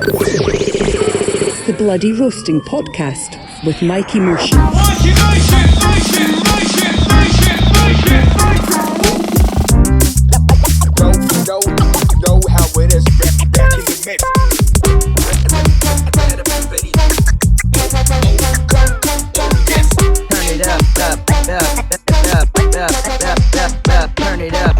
The Bloody Roasting Podcast with Mikey Motion. Know how it is back in the mix. Turn it up, turn it up.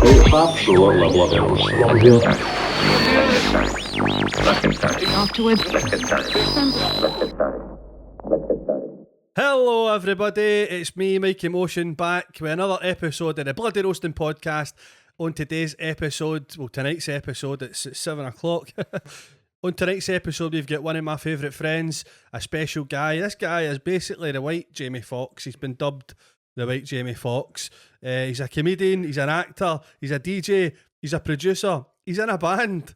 Hello everybody, it's me, Mikey Motion, back with another episode of the Bloody Roasting Podcast. On today's episode, well tonight's episode, it's at 7 o'clock. On tonight's episode we've got one of my favourite friends, a special guy. This guy is basically the white Jamie Foxx. He's been dubbed the white Jamie Foxx. He's a comedian, he's an actor, he's a DJ, he's a producer, he's in a band,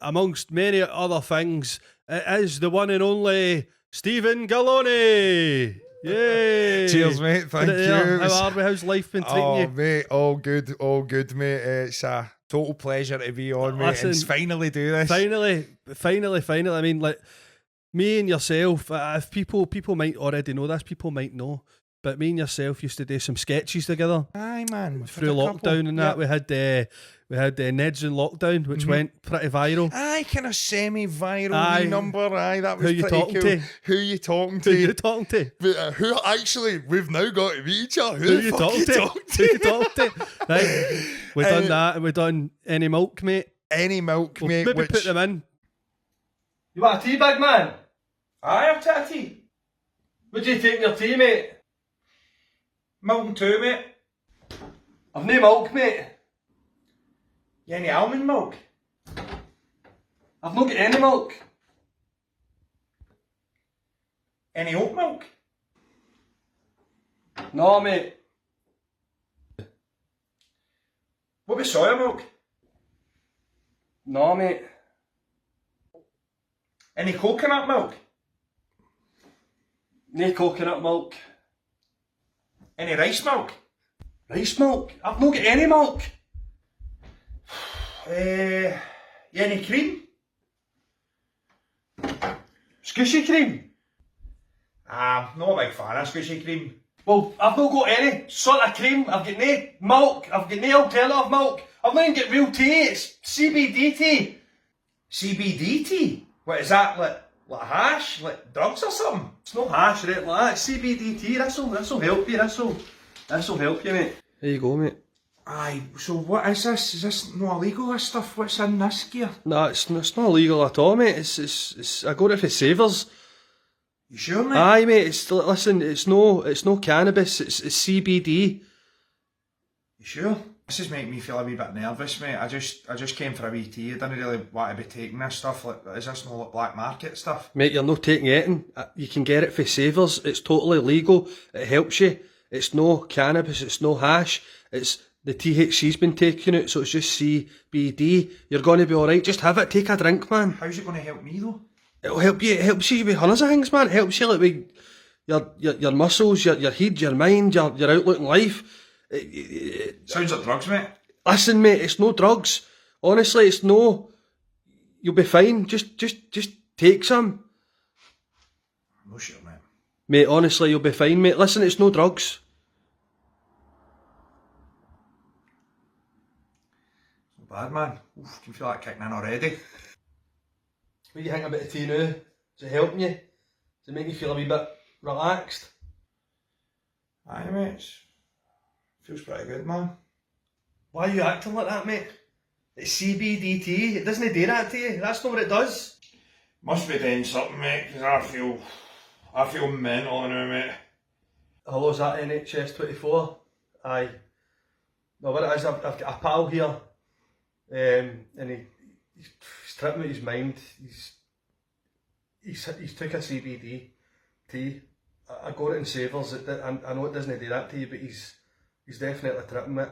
amongst many other things. It is the one and only Steven Galloni. Yay! Cheers, mate. Thank you. How are we? How's life been treating you? Oh, mate, all good, mate. It's a total pleasure to be on, mate. Listen, and finally do this. Finally. I mean, like, me and yourself, if people might already know this, people might know, but me and yourself used to do some sketches together. Aye, man. Through lockdown and that, we had Ned's in Lockdown, which went pretty viral. Aye, kind of semi-viral number. Aye, that was Who you pretty talking cool. to? Who you talking to? Who you talking to? But, who actually? We've now got to meet each other. Who you talking to? Who you talking to? Right, we done that, and we done Any Milk, mate. Any Milk, We'll mate. maybe Which put them in. You want a tea, big man? Aye, I've got a tea. What do you take in your tea, mate? Milk and two, mate. I've no milk, mate. You any almond milk? I've not got any milk. Any oat milk? No, mate. What about soya milk? No, mate. Any coconut milk? No coconut milk. Any rice milk? Rice milk? I've not got any milk. You any cream? Squishy cream? Not a big fan of squishy cream. Well, I've not got any sort of cream. I've got no milk. I've got no alternative milk. I've not even got real tea. It's CBD tea. CBD tea? What is that, like hash? Like drugs or something? It's not hash, right? Like that. It's CBD tea. This'll help you. This'll help you, mate. There you go, mate. Aye, so what is this? Is this not illegal, this stuff? What's in this gear? No, it's not illegal at all, mate. It's I got it for Savers. You sure, mate? Aye, mate. It's no cannabis. It's CBD. You sure? This is making me feel a wee bit nervous, mate. I just came for a wee tea. I didn't really want to be taking this stuff. Like, is this not like black market stuff? Mate, you're not taking anything. You can get it for Savers. It's totally legal. It helps you. It's no cannabis. It's no hash. It's the THC's been taken out, so it's just CBD. You're going to be alright. Just have it. Take a drink, man. How's it going to help me, though? It'll help you. It helps you with hundreds of things, man. It helps you like with your muscles, your head, your mind, your outlook in life. Sounds like drugs, mate. Listen, mate, it's no drugs. Honestly, it's no. You'll be fine. Just take some. No shit, mate. Mate, honestly, you'll be fine, mate. Listen, it's no drugs. Not bad, man. Oof, can feel that kicking in already. What do you think about the tea now? Is it helping you? Does it make you feel a wee bit relaxed? Aye, mate. Feels pretty good, man. Why are you acting like that, mate? It's CBD tea. It doesn't do that to you. That's not what it does. Must be doing something, mate, because I feel mental now, mate. Hello, is that NHS 24? Aye. No, what it is, I've got a pal here, and he's tripping out his mind. He's took a CBD tea. I got it in Savers. I know it doesn't do that to you, but he's definitely tripping it.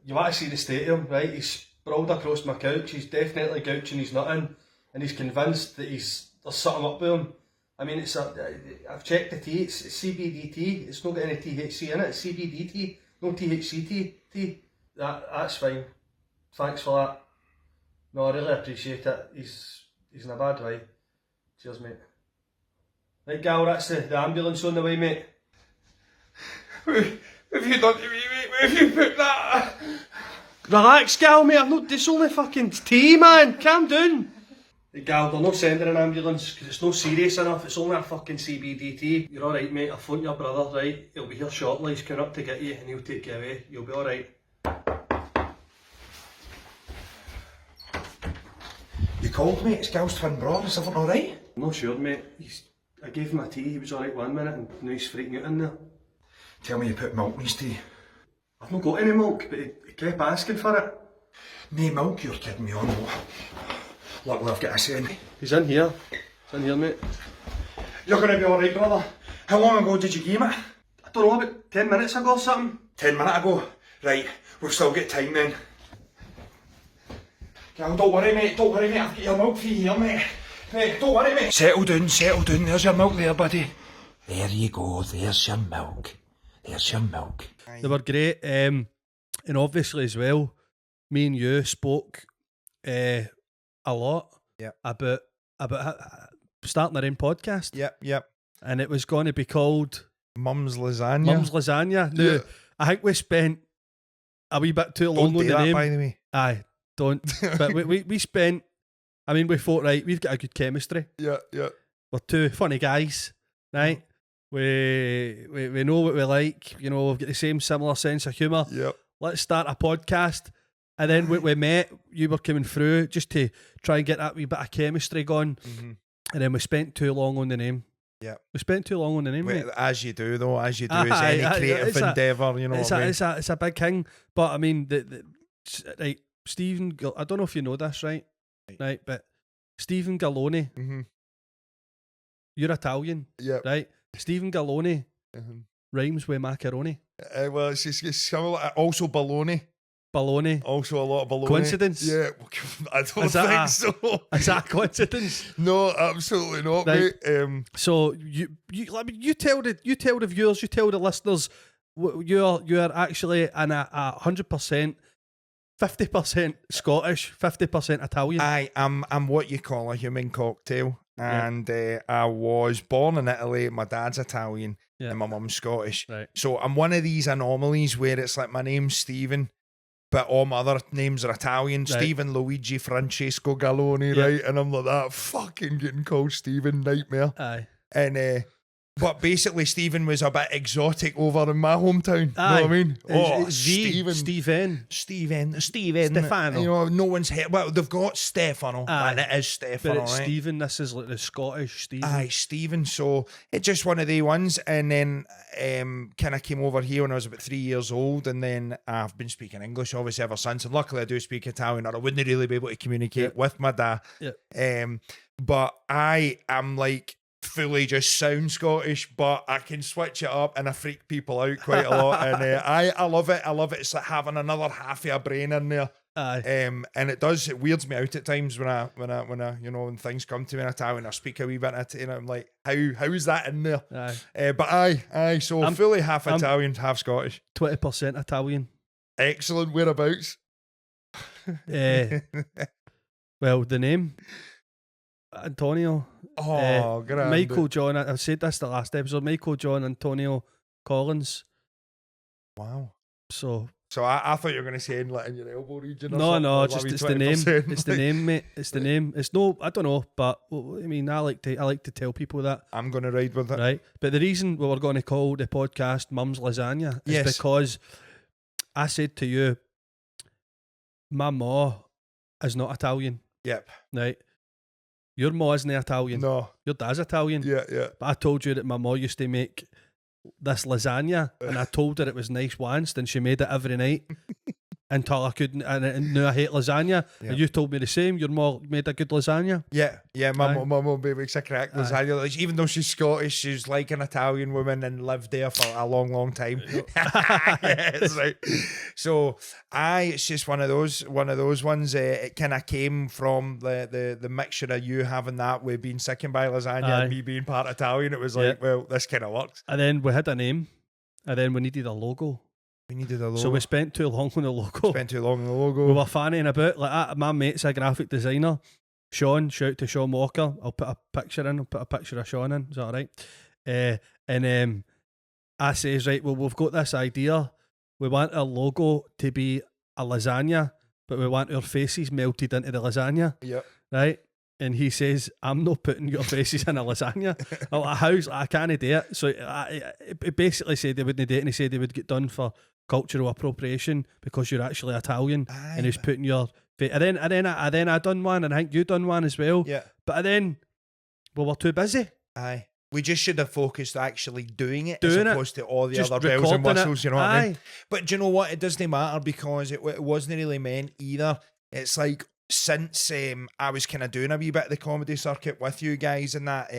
You want to see the state of him, right? He's sprawled across my couch. He's definitely gouching his nut in, and he's convinced that there's something up with him. I mean, I've checked the tea. It's CBD tea. It's not got any THC in it. It's CBD tea, no THC tea. That's fine. Thanks for that. No, I really appreciate it. He's in a bad way. Cheers, mate. Right, Gal, that's the ambulance on the way, mate. What have you done to me, mate? Where have you put that? Relax, Gal, mate. It's only fucking tea, man. Calm down. Hey, Gal, they're not sending an ambulance because it's not serious enough. It's only a fucking CBDT. You're alright, mate. I've phoned your brother, right? He'll be here shortly. He's coming up to get you and he'll take you away. You'll be alright. You called me, it's Gal's twin brother, is everything alright? I'm not sure, mate. I gave him a tea. He was alright 1 minute and now he's freaking out in there. Tell me you put milk in his tea. I've not got any milk, but he kept asking for it. No milk, you're kidding me on. Luckily I've got a saying. He's in here. He's in here, mate. You're going to be alright, brother. How long ago did you give him it? I don't know, about 10 minutes ago or something. 10 minutes ago? Right, we've still got time then. Gal, don't worry mate, I've got your milk for you here, mate. Mate, don't worry mate. Settle down, there's your milk there, buddy. There you go, there's your milk. They were great, and obviously as well, me and you spoke a lot about starting our own podcast. Yep. And it was going to be called Mum's Lasagna. Mum's Lasagna. Now, I think we spent a wee bit too long Don't on do the that, name. by the way. Aye, don't. But we spent, I mean, we thought, right, we've got a good chemistry. Yeah. We're two funny guys, right? We know what we like, you know, we've got the same similar sense of humour. Yep. Let's start a podcast. And then we met, you were coming through just to try and get that wee bit of chemistry going. Mm-hmm. And then we spent too long on the name. Yeah. We spent too long on the name, mate. As you do, though, as any creative endeavour, you know what I mean? It's a big thing. But I mean, right, Steven, I don't know if you know this, right? Right, but Steven Galloni, you're Italian, right? Steven Galloni rhymes with macaroni. Well, it's similar. Also baloney. Also a lot of baloney. Coincidence? Yeah, I don't think so. Is that a coincidence? No, absolutely not, Right. mate. So you tell the viewers, you tell the listeners, you're actually in a 100%, 50% Scottish, 50% Italian. I'm what you call a human cocktail, and I was born in Italy. My dad's Italian, and my mum's Scottish. Right. So I'm one of these anomalies where it's like my name's Steven, but all my other names are Italian. Right. Stephen Luigi Francesco Galloni, right? And I'm like that, fucking getting called Stephen, nightmare. Aye. And but basically Stephen was a bit exotic over in my hometown. Aye. Know what I mean? It's Steven. Stefano. You know, no one's hit. Well, they've got Stefano, Aye. and it is Stefano, But it's right? Stephen, this is like the Scottish Stephen. Aye, Stephen. So it's just one of the ones, and then kind of came over here when I was about 3 years old, and then I've been speaking English obviously ever since. And luckily, I do speak Italian, or I wouldn't really be able to communicate with my dad. Yeah. But I am like fully just sound Scottish, but I can switch it up, and I freak people out quite a lot. And I love it. It's like having another half of a brain in there. Aye. And it weirds me out at times when I when things come to me in Italian, I speak a wee bit and I'm like, how is that in there? Aye. But aye, so I'm fully half Italian, half Scottish. 20% Italian. Excellent. Whereabouts? Well, the name Antonio. Grand. Michael John. I said this the last episode. Michael John Antonio Collins. Wow. So I thought you were going to say in your elbow region. Or no, something, just like it's the name. 20%. It's the name, mate. It's the name. It's no, I don't know, but I mean, I like to tell people that. I'm going to ride with it. Right, but the reason we were going to call the podcast Mum's Lasagna is because I said to you, my ma is not Italian. Yep. Right. Your ma isn't Italian. No. Your dad's Italian. Yeah. But I told you that my ma used to make this lasagna, and I told her it was nice once, and she made it every night until I couldn't, and now I hate lasagna. Yeah. And you told me the same. Your ma made a good lasagna. Yeah. My mum makes a correct lasagna. Like, even though she's Scottish, she's like an Italian woman and lived there for a long time. Yes, right. So it's just one of those ones. It kind of came from the mixture of you having that with being sickened by lasagna and me being part Italian. It was like, well, this kind of works. And then we had a name, and then we needed a logo. We needed a logo. So we spent too long on the logo. We were fanning about. Like, my mate's a graphic designer, Sean, shout to Sean Walker. I'll put a picture in. I'll put a picture of Sean in. Is that all right? And I says, right, well, we've got this idea. We want our logo to be a lasagna, but we want our faces melted into the lasagna. Yep. Right? And he says, I'm not putting your faces in a lasagna. I'm like, how's I can't do it. So it basically said they wouldn't do it, and he said they would get done for cultural appropriation because you're actually Italian. Aye, and he's putting your face. And then I done one, and I think you done one as well. Yeah. But then, well, we're too busy. Aye. We just should have focused actually doing it Doing as opposed to all the Just other bells and recording it. whistles, you know what I mean? Aye. But do you know what? It doesn't matter because it wasn't really meant either. It's like since I was kind of doing a wee bit of the comedy circuit with you guys and that,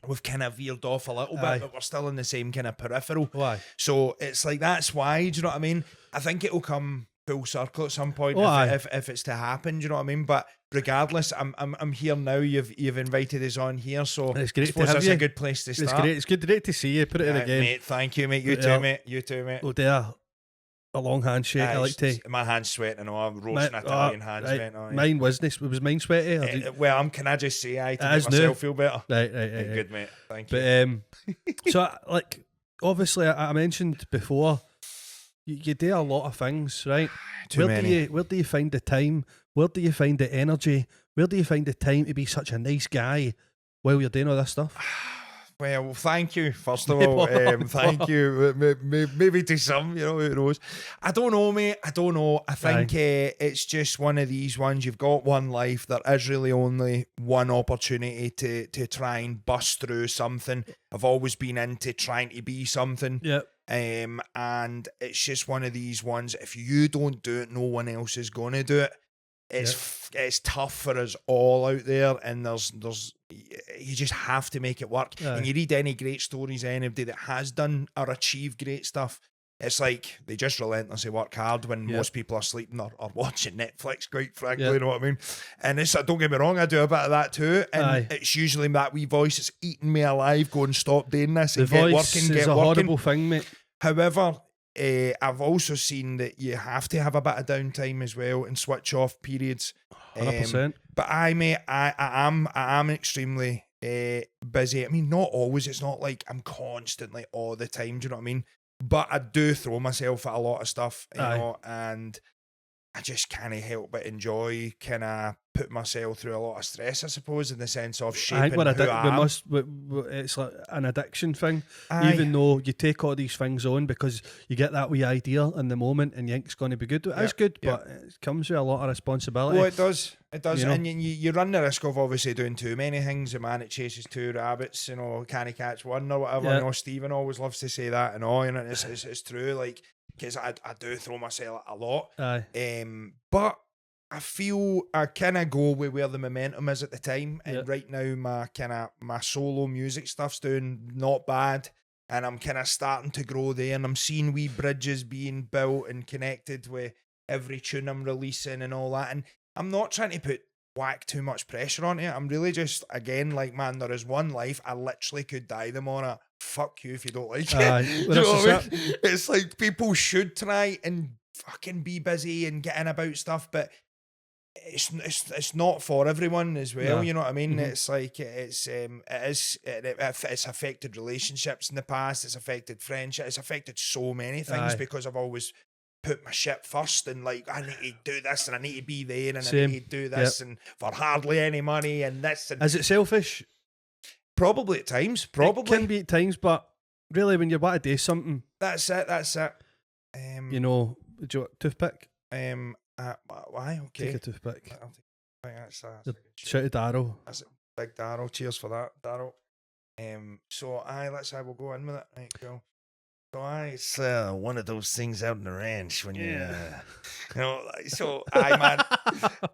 we've kind of veered off a little Aye. bit, but we're still in the same kind of peripheral. Why? So it's like, that's why, do you know what I mean? I think it'll come full circle at some point if it's to happen, do you know what I mean? But regardless, I'm here now. You've invited us on here, so It's great I suppose to have that's you. a good place to start. It's great. It's good to see you. Put it in again. Mate, thank you, mate. You Yeah. too, mate. You too, mate. We'll do a long handshake. I like to. My hand's sweating. I know I'm roasting Italian hands, right. mate. Oh, yeah. Mine wasn't. Was mine sweaty? Or did- Well, can I just say I to It make is myself new. feel better? Right. Good, mate. Thank you. But so like obviously I mentioned before, you do a lot of things, right? Too many. Where do you find the time? Where do you find the energy? Where do you find the time to be such a nice guy while you're doing all this stuff? Well, thank you, first of all. Thank you. Maybe to some, you know, who knows. I don't know, mate. I don't know. I think it's just one of these ones. You've got one life. There is really only one opportunity to try and bust through something. I've always been into trying to be something. Yep. And it's just one of these ones. If you don't do it, no one else is going to do it. It's tough for us all out there, and there's you just have to make it work. Aye. And you read any great stories, anybody that has done or achieved great stuff, it's like they just relentlessly work hard when most people are sleeping or watching Netflix, quite frankly, you know what I mean? And it's, don't get me wrong, I do a bit of that too, and it's usually that wee voice that's eating me alive, going, stop doing this and get working, is a horrible thing, mate. However, I've also seen that you have to have a bit of downtime as well and switch off periods. 100%. But I am extremely busy. I mean, not always. It's not like I'm constantly all the time. Do you know what I mean? But I do throw myself at a lot of stuff, you know, and I just can't help but enjoy kind of put myself through a lot of stress, I suppose, in the sense of shaping who I am. It's like an addiction thing. Aye. Even though you take all these things on because you get that wee idea in the moment and you think it's going to be good. It's good, but it comes with a lot of responsibility. Well, it does. It does. You know? And you run the risk of obviously doing too many things. A man that chases two rabbits, you know, can't he catch one or whatever. Yeah. You know, Steven always loves to say that and all, you know, it's true, like, because I do throw myself a lot. Aye. But I feel I kind of go with where the momentum is at the time, and right now my solo music stuff's doing not bad, and I'm kind of starting to grow there, and I'm seeing wee bridges being built and connected with every tune I'm releasing and all that, and I'm not trying to put too much pressure on it. I'm really just, again, like, man, there is one life. I literally could die tomorrow. Fuck you if you don't like it. Aye. Do Well, you know that's what I mean? It's like people should try and fucking be busy and get in about stuff, but it's not for everyone as well. No. You know what I mean? Mhm. It's like it's affected relationships in the past. It's affected friendship. It's affected so many things because I've always put my shit first and, like, I need to do this and I need to be there and Same. I need to do this and for hardly any money and this and Is it selfish? probably at times. It Probably can be at times, but really when you want to do something, that's it. you know, do you want toothpick? Why? Okay. Take a toothpick. I'll take- I think that's a good Shout out Darrow. That's it. Big Darryl. Cheers for that, Darryl. So we'll go in with it. Right, go. So it's one of those things out in the ranch when you know, so man.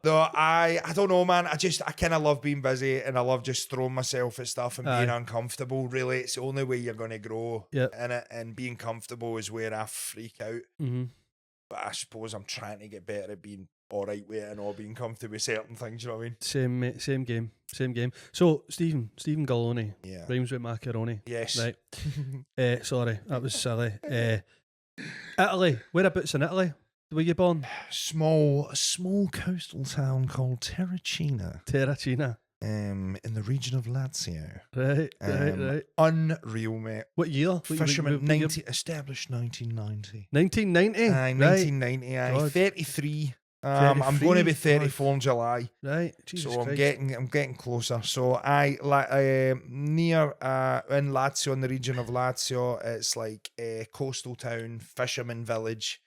No, I don't know, man. I kind of love being busy and I love just throwing myself at stuff and being uncomfortable. Really, it's the only way you're going to grow in it, and being comfortable is where I freak out. Mm-hmm. But I suppose I'm trying to get better at being all right with it and all being comfortable with certain things, you know what I mean? Same, mate, same game. So, Steven Galloni, Yeah. rhymes with macaroni. Yes. Right. Sorry, that was silly. Italy, whereabouts in Italy? were you born? a small coastal town called Terracina, Terracina. in the region of Lazio. Right. Unreal, mate. What year? Fisherman, established 1990. 1990? 1990, God. 33. I'm going to be 34 in July. Right. Jesus So Christ. I'm getting closer. So near in Lazio, in the region of Lazio, it's like a coastal town, fisherman village.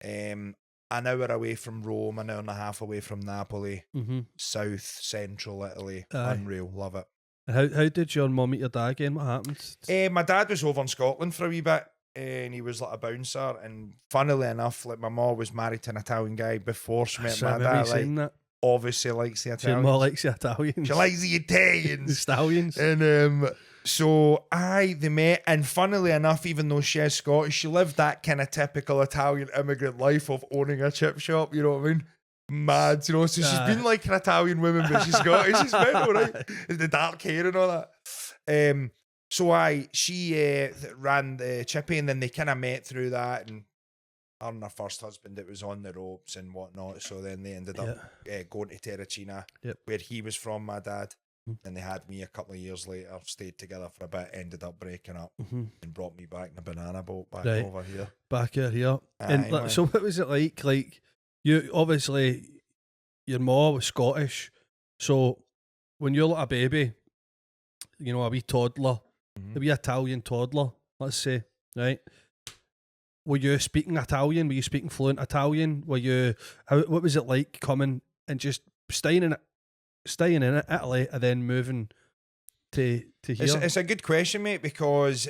An hour away from Rome, an hour and a half away from Napoli, south central Italy. Aye. Unreal, love it. How did your mum meet your dad again? What happened? My dad was over in Scotland for a wee bit. And he was like a bouncer, and funnily enough, like my mom was married to an Italian guy before she met my dad. Like, that. obviously likes the She Italians. more likes the Italians. She likes the the Italians. Stallions. And so they met, and funnily enough, even though she is Scottish, she lived that kind of typical Italian immigrant life of owning a chip shop. You know what I mean? Mad, you know. So she's been like an Italian woman, but she's Scottish. She's mental, right? The dark hair and all that. So she ran the chippy, and then they kind of met through that, and her and her first husband, it was on the ropes and whatnot. So then they ended up going to Terracina, where he was from, my dad. And they had me a couple of years later, stayed together for a bit, ended up breaking up, and brought me back in a banana boat back over here. Back out here. Aye, And man. so what was it like? Like, you obviously, your mom was Scottish. So when you're like a baby, you know, a wee toddler, a wee Italian toddler, let's say, right? Were you speaking Italian? Were you speaking fluent Italian? What was it like coming and just staying in Italy and then moving to here? It's a good question, mate, because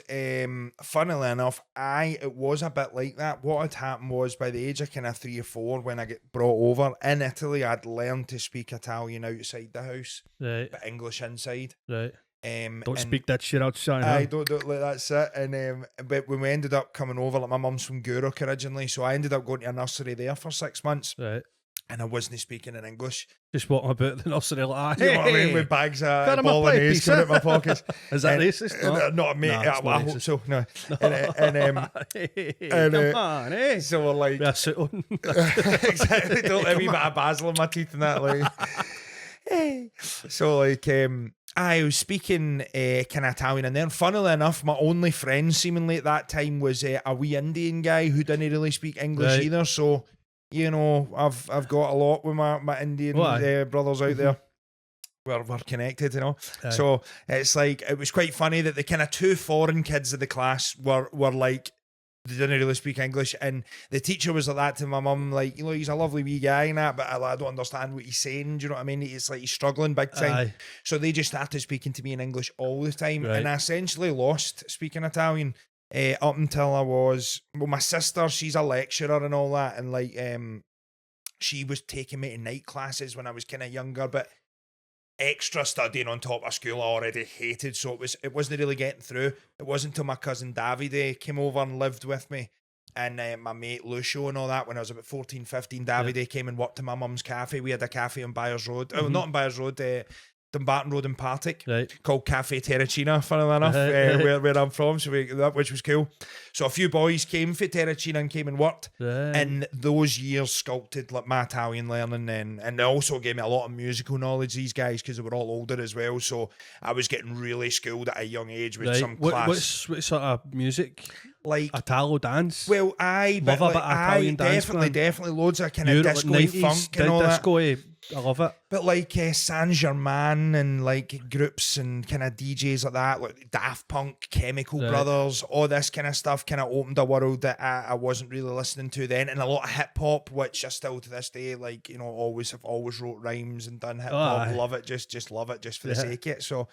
funnily enough, it was a bit like that. What had happened was, by the age of kind of 3 or 4, when I get brought over in Italy, I'd learned to speak Italian outside the house, Right. but English inside. Right. Don't Don't speak that shit outside. I Huh? don't let that sit. And but when we ended up coming over, like my mum's from Guruk originally, so I ended up going to a nursery there for 6 months, Right. and I wasn't speaking in English. Just walking about the nursery like, You know what I mean? With bags of bolognese coming out my pockets. Is that And- racist? No? Not mate. Nah, it's I not hope racist. so. No. Hey, and, come on, eh? So we're like, With a suit on. exactly. Don't let me bit of basil in my teeth and that. Like, so like, I was speaking kind of Italian, and then funnily enough, my only friend seemingly at that time was a wee Indian guy who didn't really speak English Right. either. So, you know, I've got a lot with my Indian Why? brothers out there. We're connected, you know. Aye. So it's like, it was quite funny that the kind of 2 foreign kids of the class were like, they didn't really speak English, and the teacher was like that to my mum, like, you know, he's a lovely wee guy and that, but I don't understand what he's saying. Do you know what I mean? It's like he's struggling big time. Aye. So they just started speaking to me in English all the time, Right. and I essentially lost speaking Italian up until I was, my sister, she's a lecturer and all that, and like she was taking me to night classes when I was kind of younger, but extra studying on top of school I already hated, so it wasn't really getting through. It wasn't until my cousin Davide came over and lived with me, and my mate Lucio and all that, when I was about 14, 15, Davide came and worked in my mum's cafe. We had a cafe on Byers Road, not on Byers Road, Dumbarton Road in Partick, Right. called Cafe Terracina, funnily enough, Right. where I'm from, so which was cool. So a few boys came for Terracina and came and worked. Right. And those years sculpted like my Italian learning, and they also gave me a lot of musical knowledge, these guys, because they were all older as well. So I was getting really schooled at a young age with Right. some class. What sort of music? Like, Italo dance? well, Love a bit of Italian dance, man. definitely loads of kind of Euro- disco 90s funk and all that. disco-y. I love it. But like Saint Germain and like groups and kind of DJs like that, like Daft Punk, Chemical Right. Brothers, all this kind of stuff kind of opened a world that I wasn't really listening to then, and a lot of hip hop, which I still to this day, like, you know, have always wrote rhymes and done hip hop. aye. Love it, just love it, just for the Yeah. sake of it. So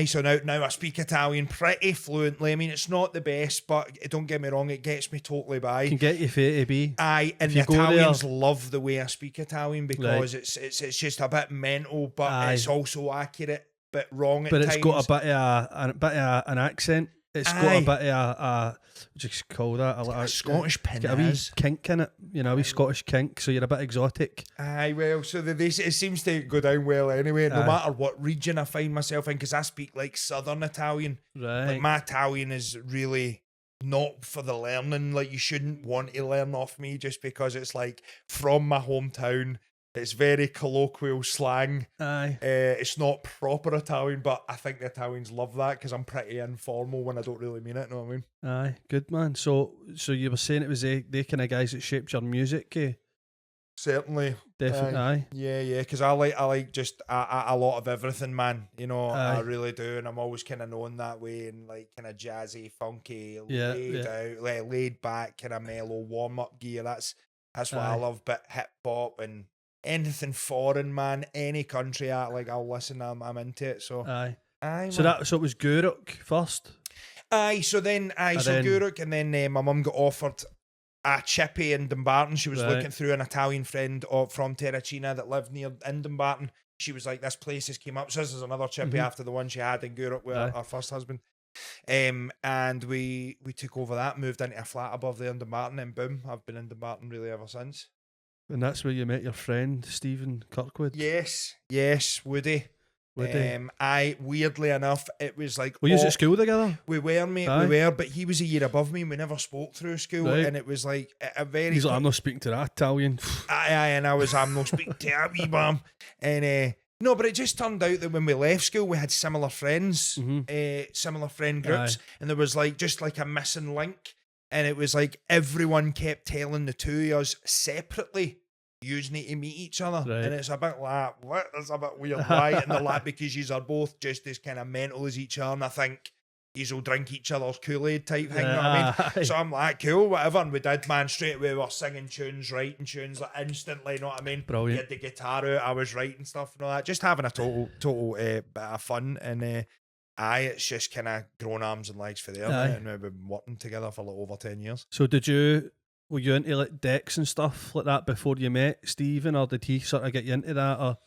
so now I speak Italian pretty fluently. I mean, it's not the best, but don't get me wrong, it gets me totally by. Can get you from A to B. And If the you go there- Italians love the way I speak Italian, because it's just a bit mental, but Aye. it's also accurate, but wrong at But times. it's got a bit of an accent. It's got a Aye. bit of a what do you call that? a Scottish It's got a wee pinaz. kink in it. You know, a wee Scottish kink. So you're a bit exotic. Aye, well, so it seems to go down well anyway, no Aye. matter what region I find myself in, because I speak like Southern Italian. Right. Like my Italian is really not for the learning. Like, you shouldn't want to learn off me just because it's like from my hometown. It's very colloquial slang. Aye. It's not proper Italian, but I think the Italians love that because I'm pretty informal when I don't really mean it. Know what I mean? Aye. Good, man. So you were saying it was they kind of guys that shaped your music, eh? Certainly. Definitely. Aye. Yeah, because I like just a lot of everything, man. You know, I Aye. really do, and I'm always kind of known that way, and like kind of jazzy, funky, Yeah, laid yeah. out, like laid back, kind of mellow, warm up gear. That's what I Aye. love. But hip hop and anything foreign, man, any country I'll listen. I'm into it. So Aye. aye, So man. it was Guruk first. Aye. So And so then- Guruk, and then my mum got offered a chippy in Dumbarton. She was Right. looking through an Italian friend from Terracina that lived near in Dumbarton. She was like, this place has came up. So this is another chippy Mhm. after the one she had in Guruk with Aye. her first husband. And we took over that, moved into a flat above there in Dumbarton, and boom, I've been in Dumbarton really ever since. And that's where you met your friend Steven Kirkwood. Yes, Woody. Would they? I weirdly enough, it was like Were you at school together? we were, mate, Aye. we were, but he was a year above me and we never spoke through school, Right. and it was like a very He's like, I'm not speaking to that Italian. Aye, and I'm no speaking to a wee bum. And no, but it just turned out that when we left school, we had similar friends, similar friend groups, and there was like just like a missing link. And it was like everyone kept telling the two of us separately, you need to meet each other. Right. And it's a bit like, what? It's a bit weird. Why? And they're like, because yous are both just as kind of mental as each other. And I think yous will drink each other's Kool-Aid type thing. You know what I mean? Aye. So I'm like, cool, whatever. And we did, man, straight away. We were singing tunes, writing tunes, like instantly, you know what I mean? Brilliant. He had the guitar out, I was writing stuff and all that. Just having a total bit of fun. And aye, it's just kind of grown arms and legs for there. Aye. Mate, and we've been working together for like over 10 years. So were you into like decks and stuff like that before you met Steven, or did he sort of get you into that? Or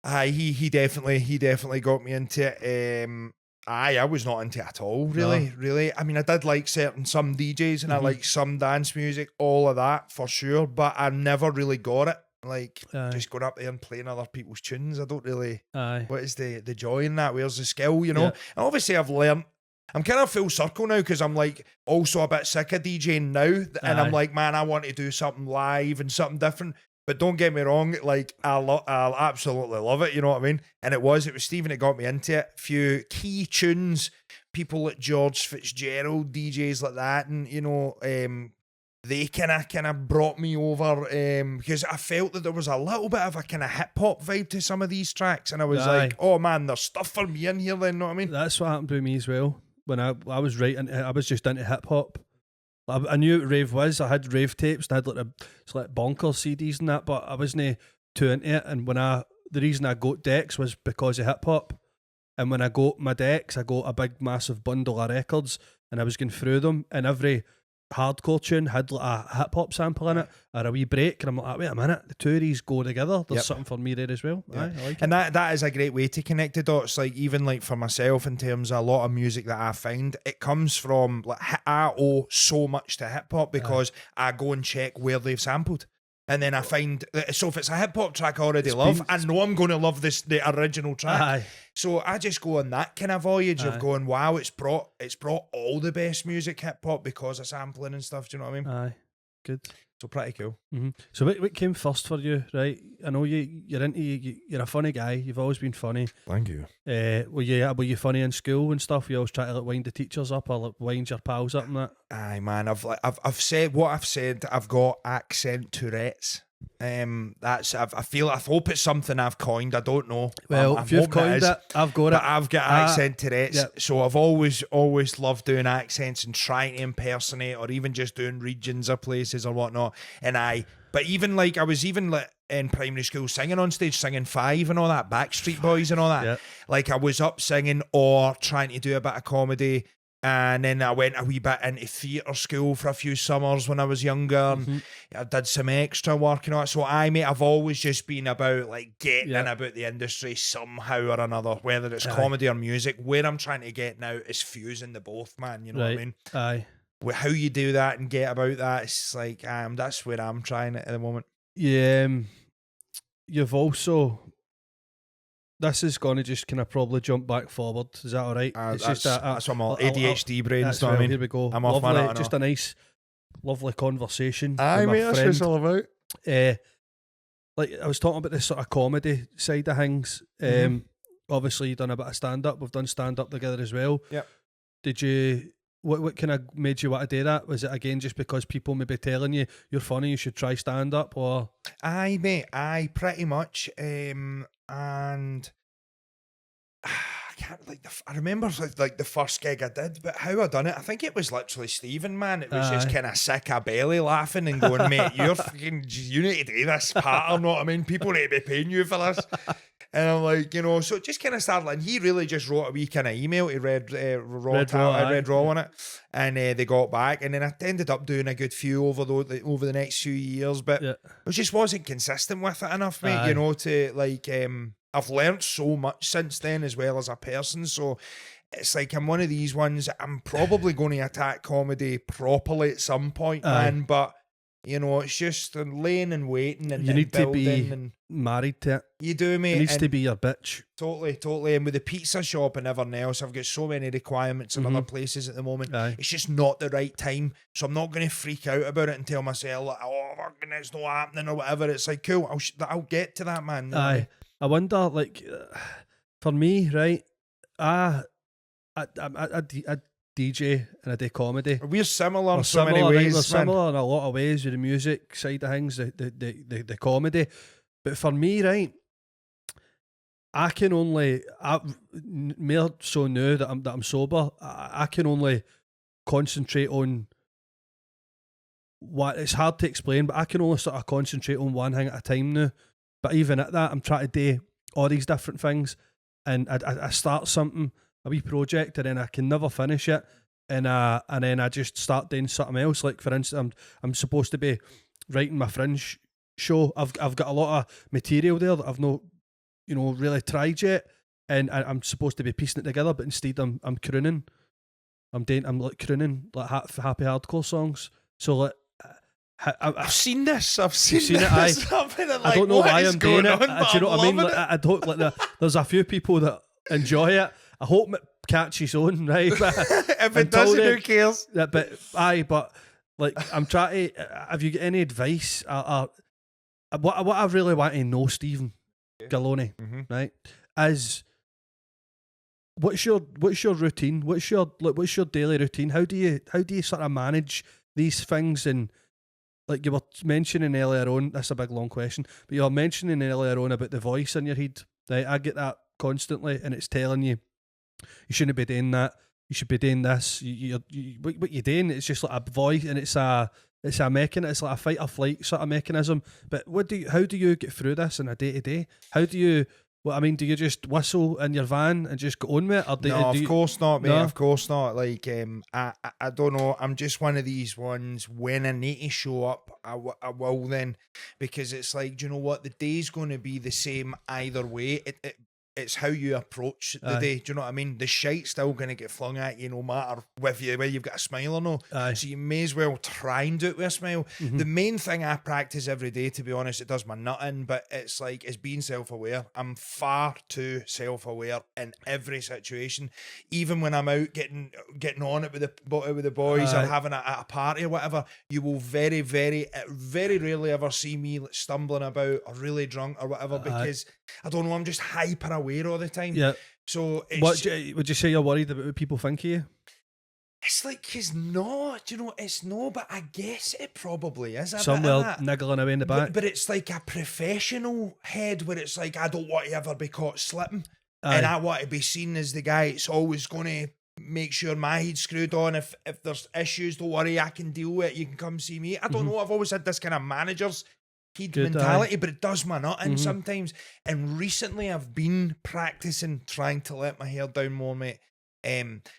Aye, he definitely got me into it. I was not into it at all, really. I mean, I did like some DJs and I like some dance music, all of that for sure, but I never really got it. Like, Aye. just going up there and playing other people's tunes, I don't really. aye, What is the joy in that? Where's the skill, you know? Yeah. And obviously, I've learned. I'm kind of full circle now because I'm like also a bit sick of DJing now, and Aye. I'm like, man, I want to do something live and something different. But don't get me wrong, like I'll absolutely love it. You know what I mean? And it was Stephen that got me into it. Few key tunes, people like George Fitzgerald, DJs like that, and you know, they kind of brought me over because I felt that there was a little bit of a kind of hip hop vibe to some of these tracks, and I was Aye. like, oh man, there's stuff for me in here. Then, you know what I mean? that's what happened to me as well. When I was I was just into hip hop. I knew what rave was. I had rave tapes and I had like bonkers CDs and that, but I wasn't too into it. And the reason I got decks was because of hip hop. And when I got my decks, I got a big massive bundle of records, and I was going through them, and every hardcore tune had like a hip hop sample in it or a wee break, and I'm like, wait a minute, the two of these go together. There's Yep. something for me there as well. Yeah. Aye, I like it. And that is a great way to connect the dots. Like even like for myself, in terms of a lot of music that I find, it comes from like I owe so much to hip hop because I go and check where they've sampled. And then I find so if it's a hip hop track I already love, I know I'm going to love the original track. Aye. So I just go on that kind of voyage Aye. of going, wow, it's brought all the best music hip hop because of sampling and stuff. Do you know what I mean? Aye, good. So pretty cool. So what came first for you, right? I know you're a funny guy. You've always been funny. Thank you. Were you funny in school and stuff? You always try to like wind the teachers up or like wind your pals up and that. Aye, man. I've said what I've said. I've got accent Tourette's. I hope it's something I've coined. I don't know. Well, I'm if you've hoping coined is. it, I've got But it. I've got accent Tourette's, yeah. so I've always loved doing accents and trying to impersonate, or even just doing regions of places or whatnot. But even like I was even like in primary school singing on stage, singing Five and all that, Backstreet Boys and all that. Yeah. Like I was up singing or trying to do a bit of comedy. And then I went a wee bit into theatre school for a few summers when I was younger. And I did some extra work and all that. So I've always just been about like getting in about the industry somehow or another, whether it's comedy or music. Where I'm trying to get now is fusing the both, man. You know what I mean? Aye. How you do that and get about that, it's like that's where I'm trying it at the moment. Yeah. You've also this is going to just kind of probably jump back forward. Is that all right? It's just that's what I'm all ADHD brain. That's What I mean, here we go. I'm off my Lovely, nut, just a nice, lovely conversation. Aye, with my mate, that's what friend. it's all about. Like I was talking about this sort of comedy side of things. Obviously, you've done a bit of stand up. We've done stand up together as well. Yep. Did you? What kind of made you want to do that? Was it again just because people may be telling you you're funny, you should try stand up, or? Aye, mate. Aye, pretty much. And I can't I remember like the first gig I did, but how I done it, I think it was literally Steven, man. It was just kind of sick of belly laughing and going, mate, you need to do this pattern, know what I mean? People need to be paying you for this. And I'm like, so it just kind of started, and he really just wrote a wee kind of email to Red Raw on it, and they got back, and then I ended up doing a good few over the next few years, but I just wasn't consistent with it enough, mate, to like, I've learnt so much since then as well as a person, so it's like I'm one of these ones, I'm probably going to attack comedy properly at some point, man, but it's just laying and waiting and you need to be and married to it. You do, mate. It needs to be your bitch. Totally. And with the pizza shop and everything else, I've got so many requirements in other places at the moment. It's just not the right time. So I'm not going to freak out about it and tell myself, like, oh, fucking it's not happening or whatever. It's like, cool, I'll get to that, man. Aye. I wonder, like, for me, right, I DJ and I do comedy. We're similar in so many ways, We're man. Similar in a lot of ways with the music side of things, the comedy. But for me, right, I can only, more so now that I'm sober, I can only concentrate on what, it's hard to explain, but I can only sort of concentrate on one thing at a time now. But even at that, I'm trying to do all these different things, and I start something, a wee project, and then I can never finish it, and then I just start doing something else. Like for instance, I'm supposed to be writing my Fringe show. I've got a lot of material there that I've not really tried yet, and I'm supposed to be piecing it together, but instead I'm crooning. I'm like crooning like happy hardcore songs. So like I've seen this. I've seen it. I don't know why I'm doing it. Do you know what I mean? Like, I don't like. There's a few people that enjoy it. I hope it catches on, right? But if it doesn't, who cares? But like I'm trying to. Have you got any advice? What I really want to know, Steven Galloni, right, is what's your routine? What's your daily routine? How do you sort of manage these things? And like you were mentioning earlier on, that's a big long question, but you were mentioning earlier on about the voice in your head. Right, I get that constantly, and it's telling you shouldn't be doing that. You should be doing this. What you're doing, it's just like a voice, and it's a mechanism. It's like a fight or flight sort of mechanism. But how do you get through this in a day to day? How do you? Well, I mean, do you just whistle in your van and just go on with it? Or of course not, mate. No? Of course not. Like, I don't know. I'm just one of these ones. When I need to show up, I will then, because it's like, do you know what? The day's going to be the same either way. It's how you approach the day. Do you know what I mean? The shite's still going to get flung at you no matter whether you've got a smile or no. So you may as well try and do it with a smile. The main thing I practice every day, to be honest, it does my nut in, but it's being self-aware. I'm far too self-aware in every situation. Even when I'm out getting on it with the boys or having a party or whatever, you will very, very, very rarely ever see me stumbling about or really drunk or whatever, because I don't know, I'm just hyper aware all the time. Yeah. So would you say you're worried about what people think of you? It's like it's not, it's no, but I guess it probably is. Somewhere niggling away in the back. But it's like a professional head where it's like, I don't want to ever be caught slipping. And I want to be seen as the guy that's always going to make sure my head's screwed on. If there's issues, don't worry, I can deal with it. You can come see me. I don't know, I've always had this kind of manager's mentality, but it does my nut in sometimes. And recently I've been practicing trying to let my hair down more, mate.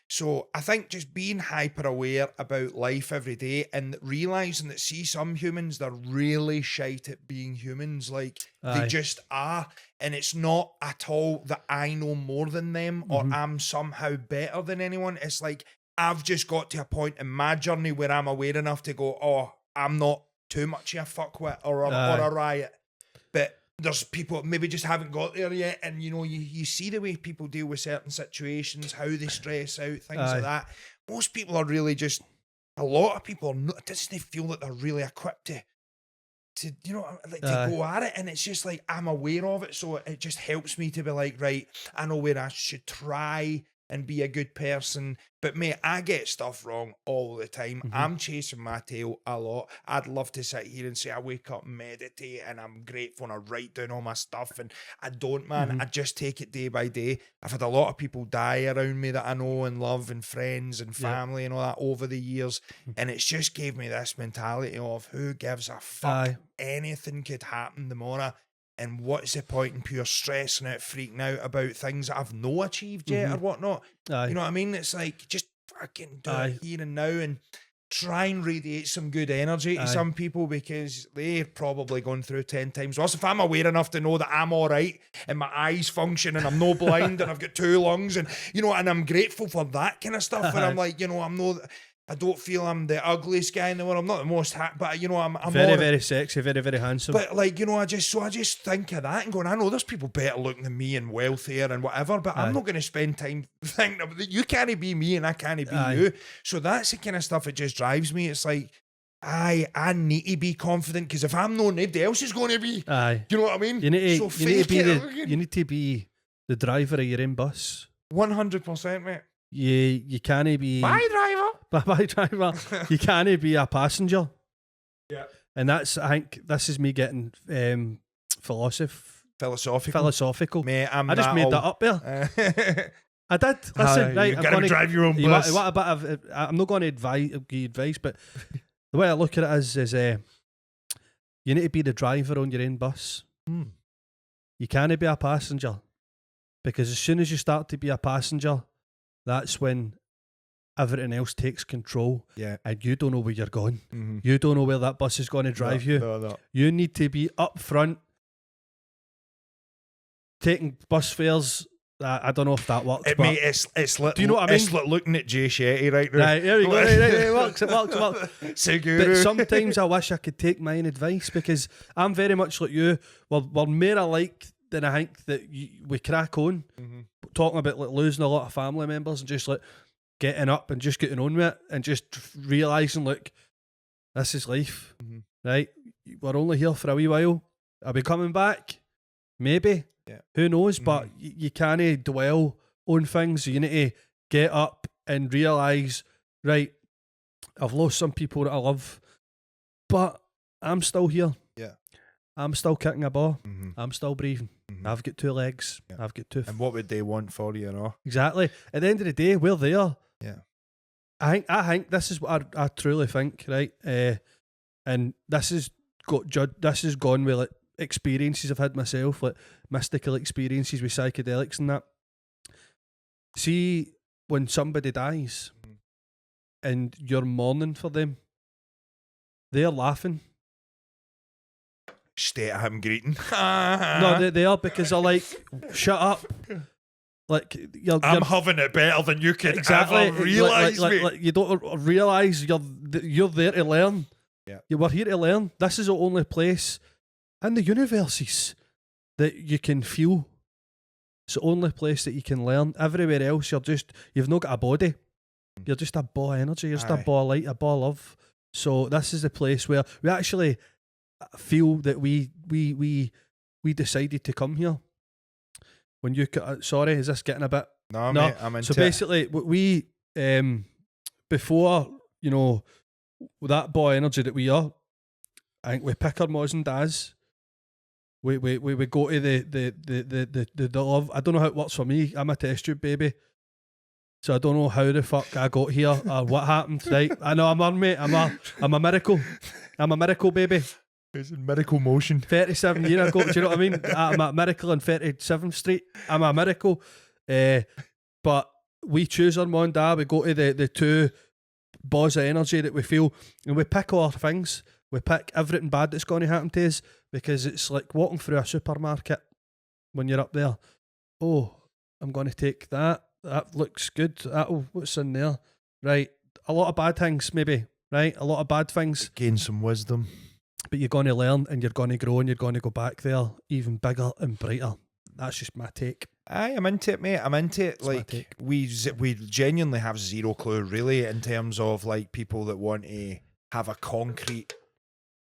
So I think just being hyper aware about life every day and realising that some humans, they're really shite at being humans, like they just are, and it's not at all that I know more than them or I'm somehow better than anyone. It's like I've just got to a point in my journey where I'm aware enough to go, oh, I'm not too much of a fuckwit or a riot. But there's people that maybe just haven't got there yet, and you know, you see the way people deal with certain situations, how they stress out, things like that. Most people are really just, a lot of people are not, doesn't feel that they're really equipped to you know, like to go at it, and it's just like, I'm aware of it, so it just helps me to be like, right, I know where I should try and be a good person. But mate, I get stuff wrong all the time. I'm chasing my tail a lot. I'd love to sit here and say I wake up and meditate and I'm grateful and I write down all my stuff, and I don't, man. I just take it day by day. I've had a lot of people die around me that I know and love, and friends and family and all that over the years, and it's just gave me this mentality of, who gives a fuck? Anything could happen tomorrow. And what's the point in pure stressing out, freaking out about things that I've no achieved yet or whatnot? You know what I mean? It's like, just fucking do it here and now, and try and radiate some good energy to some people, because they're probably going through 10 times worse. If I'm aware enough to know that I'm all right and my eyes function and I'm no blind and I've got 2 lungs, and you know, and I'm grateful for that kind of stuff. And I'm like, you know, I don't feel I'm the ugliest guy in the world. I'm not the most but you know, I'm very, very sexy, very, very handsome. But like, you know, I just think of that and going, I know there's people better looking than me and wealthier and whatever, but I'm not going to spend time thinking that you can't be me and I can't be you. So that's the kind of stuff that just drives me. It's like, I need to be confident, because if I'm not, nobody else is going to be. You know what I mean? You need to be the driver of your own bus. 100%, mate. You can't be. Bye, driver. Bye, driver. You can't be a passenger. Yeah. And that's, I think, this is me getting philosophical. Mate, I just made that up there. I did. Listen, right. You've got to drive your own bus. I'm not going to give you advice, but the way I look at it is you need to be the driver on your own bus. You can't be a passenger, because as soon as you start to be a passenger, that's when everything else takes control, and you don't know where you're going. You don't know where that bus is going to drive you. No. You need to be up front, taking bus fares. I don't know if that works. Mate, it's like, do you know what I mean? It's like looking at Jay Shetty right now. Right, there we go. Right, it works. Seguro. But sometimes I wish I could take my own advice, because I'm very much like you. We're more alike than I think that we crack on. Talking about like losing a lot of family members and just like getting up and just getting on with it, and just realising, look, this is life, right? We're only here for a wee while. Are we coming back? Maybe. Who knows? But you can't dwell on things. You need to get up and realise, right, I've lost some people that I love, but I'm still here. I'm still kicking a ball. I'm still breathing. I've got 2 legs. I've got 2. And what would they want for you, Exactly. At the end of the day, we're there. Yeah. I think this is what I truly think, right? And this is gone with like experiences I've had myself, like mystical experiences with psychedelics and that. See, when somebody dies and you're mourning for them, they're laughing. Stay at him greeting. No, they are, because they're like, shut up. Like you're having it better than you can ever realise. Like you don't realise you're there to learn. We're here to learn. This is the only place in the universes that you can feel. It's the only place that you can learn. Everywhere else, you've not got a body. You're just a ball of energy. You're just a ball of light, a ball of love. So this is the place where we actually feel that we decided to come here. When you sorry, is this getting a bit? No, mate, I'm into So basically, we before, you know, that boy energy that we are, I think we pick our moms and dads. We go to the love. I don't know how it works for me. I'm a test tube baby, so I don't know how the fuck I got here or what happened. Right? I know I'm on, mate. I'm a miracle. I'm a miracle baby. It's in Medical Motion. 37 years ago, do you know what I mean? I'm a miracle on 37th Street. I'm a miracle. But we choose our mum and dad. We go to the 2 balls of energy that we feel, and we pick all our things. We pick everything bad that's going to happen to us, because it's like walking through a supermarket when you're up there. Oh, I'm going to take that. That looks good. What's in there? Right. A lot of bad things, maybe. Right. A lot of bad things. Gain some wisdom. but you're going to learn and you're going to grow and you're going to go back there even bigger and brighter. That's just my take. I'm into it, mate. I'm into it. Like, we genuinely have zero clue, really, in terms of like people that want to have a concrete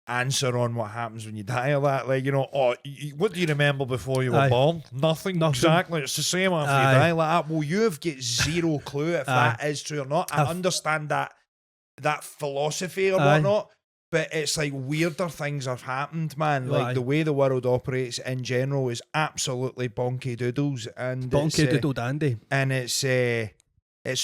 answer on what happens when you die or that. Like, you know, what do you remember before you were born? Nothing. Exactly. It's the same after you die like that. Well, you've got zero clue if that is true or not. I understand that philosophy or whatnot. But it's like weirder things have happened, man. Like the way the world operates in general is absolutely bonky doodles, and bonky doodle dandy. And it's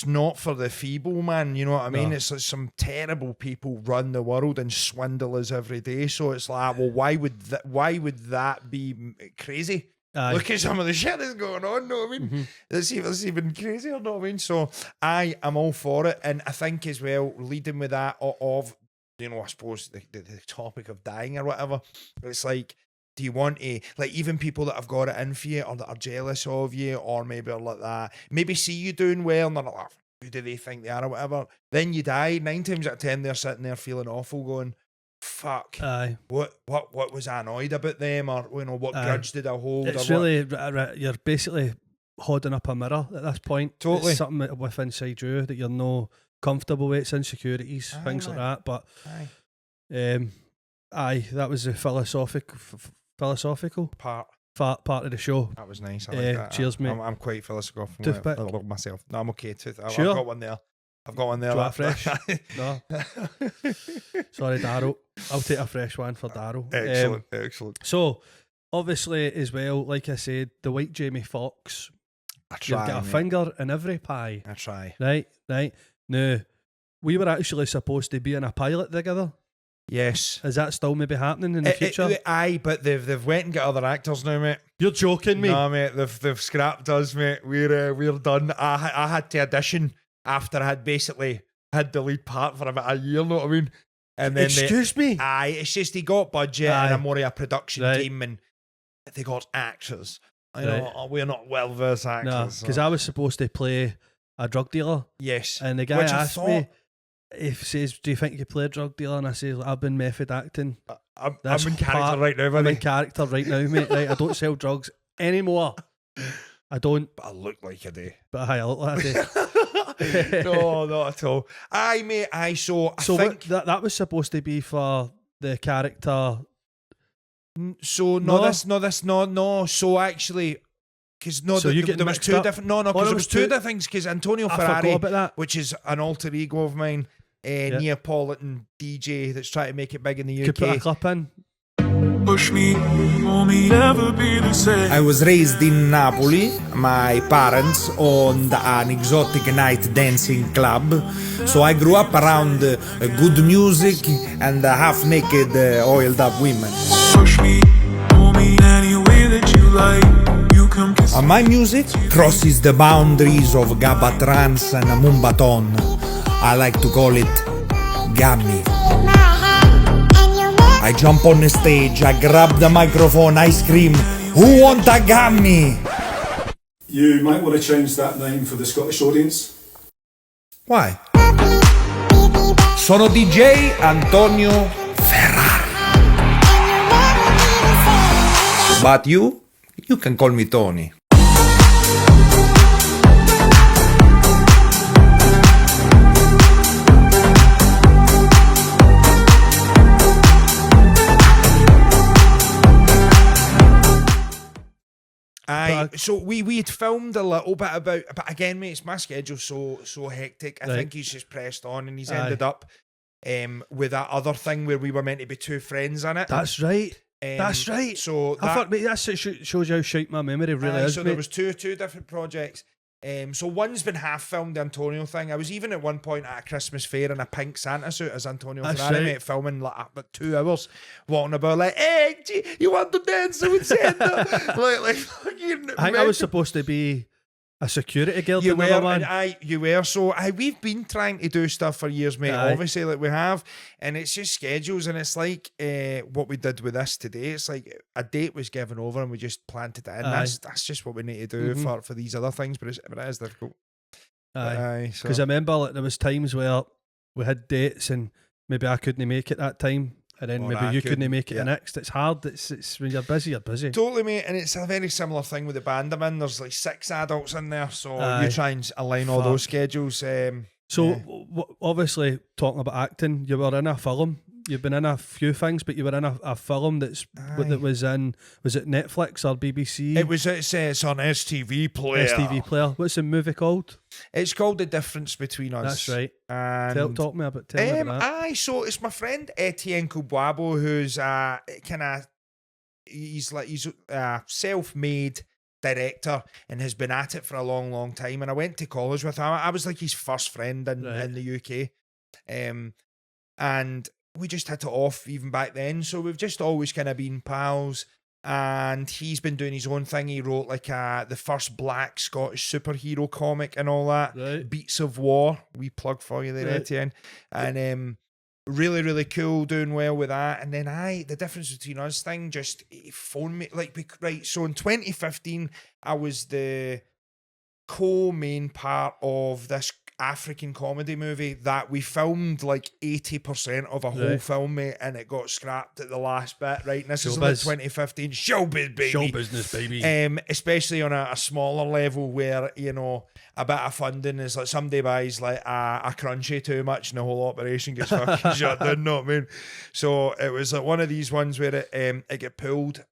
not for the feeble, man. You know what I mean? It's like some terrible people run the world and swindle us every day. So it's like, well, why would that be crazy? Look at some of the shit that's going on. Know what I mean? It's even crazier. Know what I mean? So I am all for it, and I think as well, leading with that of. You know, I suppose the topic of dying or whatever. But it's like, do you want to, like, even people that have got it in for you or that are jealous of you or maybe are like that, maybe see you doing well and they're like, who do they think they are or whatever? Then you die. 9 times out of 10, they're sitting there feeling awful, going, fuck. What was I annoyed about them, or you know, what grudge did I hold? It's or really you're basically holding up a mirror at this point. Totally, it's something with inside you that you're no comfortable with. It's insecurities, things like that. But that was a philosophical part of the show. That was nice. I like that. Cheers, mate. I'm quite philosophical myself. No, I'm okay. Sure. I've got one there. Fresh? No. Sorry, Darryl. I'll take a fresh one for Darryl. Excellent. So, obviously, as well, like I said, the white Jamie Foxx. You'll get a finger in every pie. I try. Right. Now, we were actually supposed to be in a pilot together. Yes. Is that still maybe happening in the future? But they've went and got other actors now, mate. You're joking me? No, mate. They've scrapped us, mate. We're done. I had to audition after I had basically had the lead part for about a year. Know what I mean? And then excuse me. It's just he got budget and I'm more of a production team, and they got actors. I know we're not well versed actors. No, because I was supposed to play a drug dealer. Yes. And the guy asked me, he says, do you think you could play a drug dealer? And I say, I've been method acting. I'm in character right now, buddy. I'm in character right now, mate. Right? I don't sell drugs anymore. I don't. But I look like I do. But I look like I do. No, not at all. Mate, I think that was supposed to be for the character. So actually, because there was two different. Because there was two different things. Because Antonio Ferrari, which is an alter ego of mine, Neapolitan DJ that's trying to make it big in the UK. Could put a clip in. Push me, never be the same. I was raised in Napoli. My parents owned an exotic night dancing club, so I grew up around good music and half-naked, oiled-up women. Push me, any way that you like. You come kiss me. My music crosses the boundaries of Gabba Trance and Mumbaton. I like to call it Gammy. I jump on the stage, I grab the microphone, I scream, "Who want a Gammy?" You might want to change that name for the Scottish audience. Why? Sono DJ Antonio Ferrari. But you can call me Tony. So we had filmed a little bit about, but again, mate, it's my schedule so hectic. I think he's just pressed on, and he's ended up with that other thing where we were meant to be two friends in it. That's right. That's right. So I thought, mate, that shows you how shite my memory really is. So mate. There was two different projects. So one's been half filmed, the Antonio thing. I was even at one point at a Christmas fair in a pink Santa suit as Antonio Ferrari, mate, filming like about 2 hours, walking about like, "Hey, you want to dance with Santa?" like fucking. I think I was supposed to be a security guard. You were. So we've been trying to do stuff for years, mate. Obviously, like we have, and it's just schedules, and it's like what we did with this today. It's like a date was given over, and we just planted it in. That's just what we need to do for these other things, but it is difficult. Because I remember like, there was times where we had dates, and maybe I couldn't make it that time, and then Or maybe I you couldn't couldn't, make it yeah. the next. It's hard. It's when you're busy, you're busy. Totally, mate, and it's a very similar thing with the band I'm in. There's like 6 adults in there, so Aye. you try and align all those Fuck. schedules. So yeah. obviously, talking about acting, you were in a film. You've been in a few things, but you were in a film that was it Netflix or BBC? It's on STV Player. STV Player. What's the movie called? It's called The Difference Between Us. That's right. And Tell me about that. aye, so it's my friend Etienne Kubwabo, who's he's a self-made director and has been at it for a long, long time. And I went to college with him. I was like his first friend in the UK. And we just hit it off even back then. So we've just always kind of been pals. And he's been doing his own thing. He wrote like the first black Scottish superhero comic and all that. Right. Beats of War. We plug for you there, Right. Etienne. And really, really cool, doing well with that. And then The Difference Between Us thing, just he phoned me. Right, so in 2015, I was the co-main part of this African comedy movie that we filmed like 80% of a whole Right. film, mate, and it got scrapped at the last bit, right? And this is Showbiz. like 2015. Showbiz, baby. Show business, baby. Especially on a smaller level where, you know, a bit of funding is like somebody buys like a crunchy too much and the whole operation gets fucking shut down, know what I mean? So it was like one of these ones where it got pulled.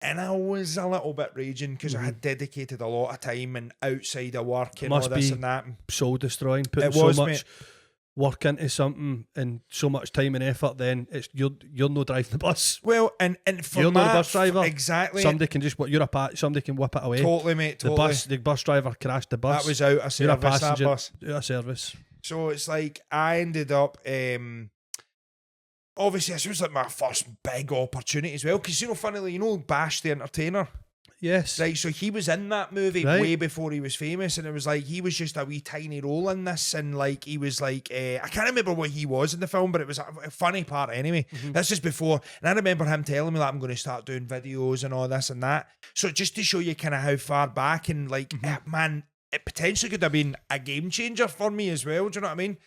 And I was a little bit raging because I had dedicated a lot of time and outside of work and all Must this be and that. Soul destroying, putting It so was, much mate. work into something and so much time and effort. Then you're no driving the bus. Well, and for You're my, not a bus driver. exactly. Somebody can just somebody can whip it away. Totally, mate. The Totally. the bus driver crashed the bus. That was out of You're a service. That passenger. bus. Out of service. So it's like I ended up. Obviously, this was like my first big opportunity as well. Because, you know, funnily, you know, Bash the Entertainer, Yes. right? So he was in that movie Right. way before he was famous, and it was like he was just a wee tiny role in this, and like he was like I can't remember what he was in the film, but it was a funny part anyway. That's just before, and I remember him telling me that I'm going to start doing videos and all this and that. So just to show you kind of how far back and like man, it potentially could have been a game changer for me as well. Do you know what I mean?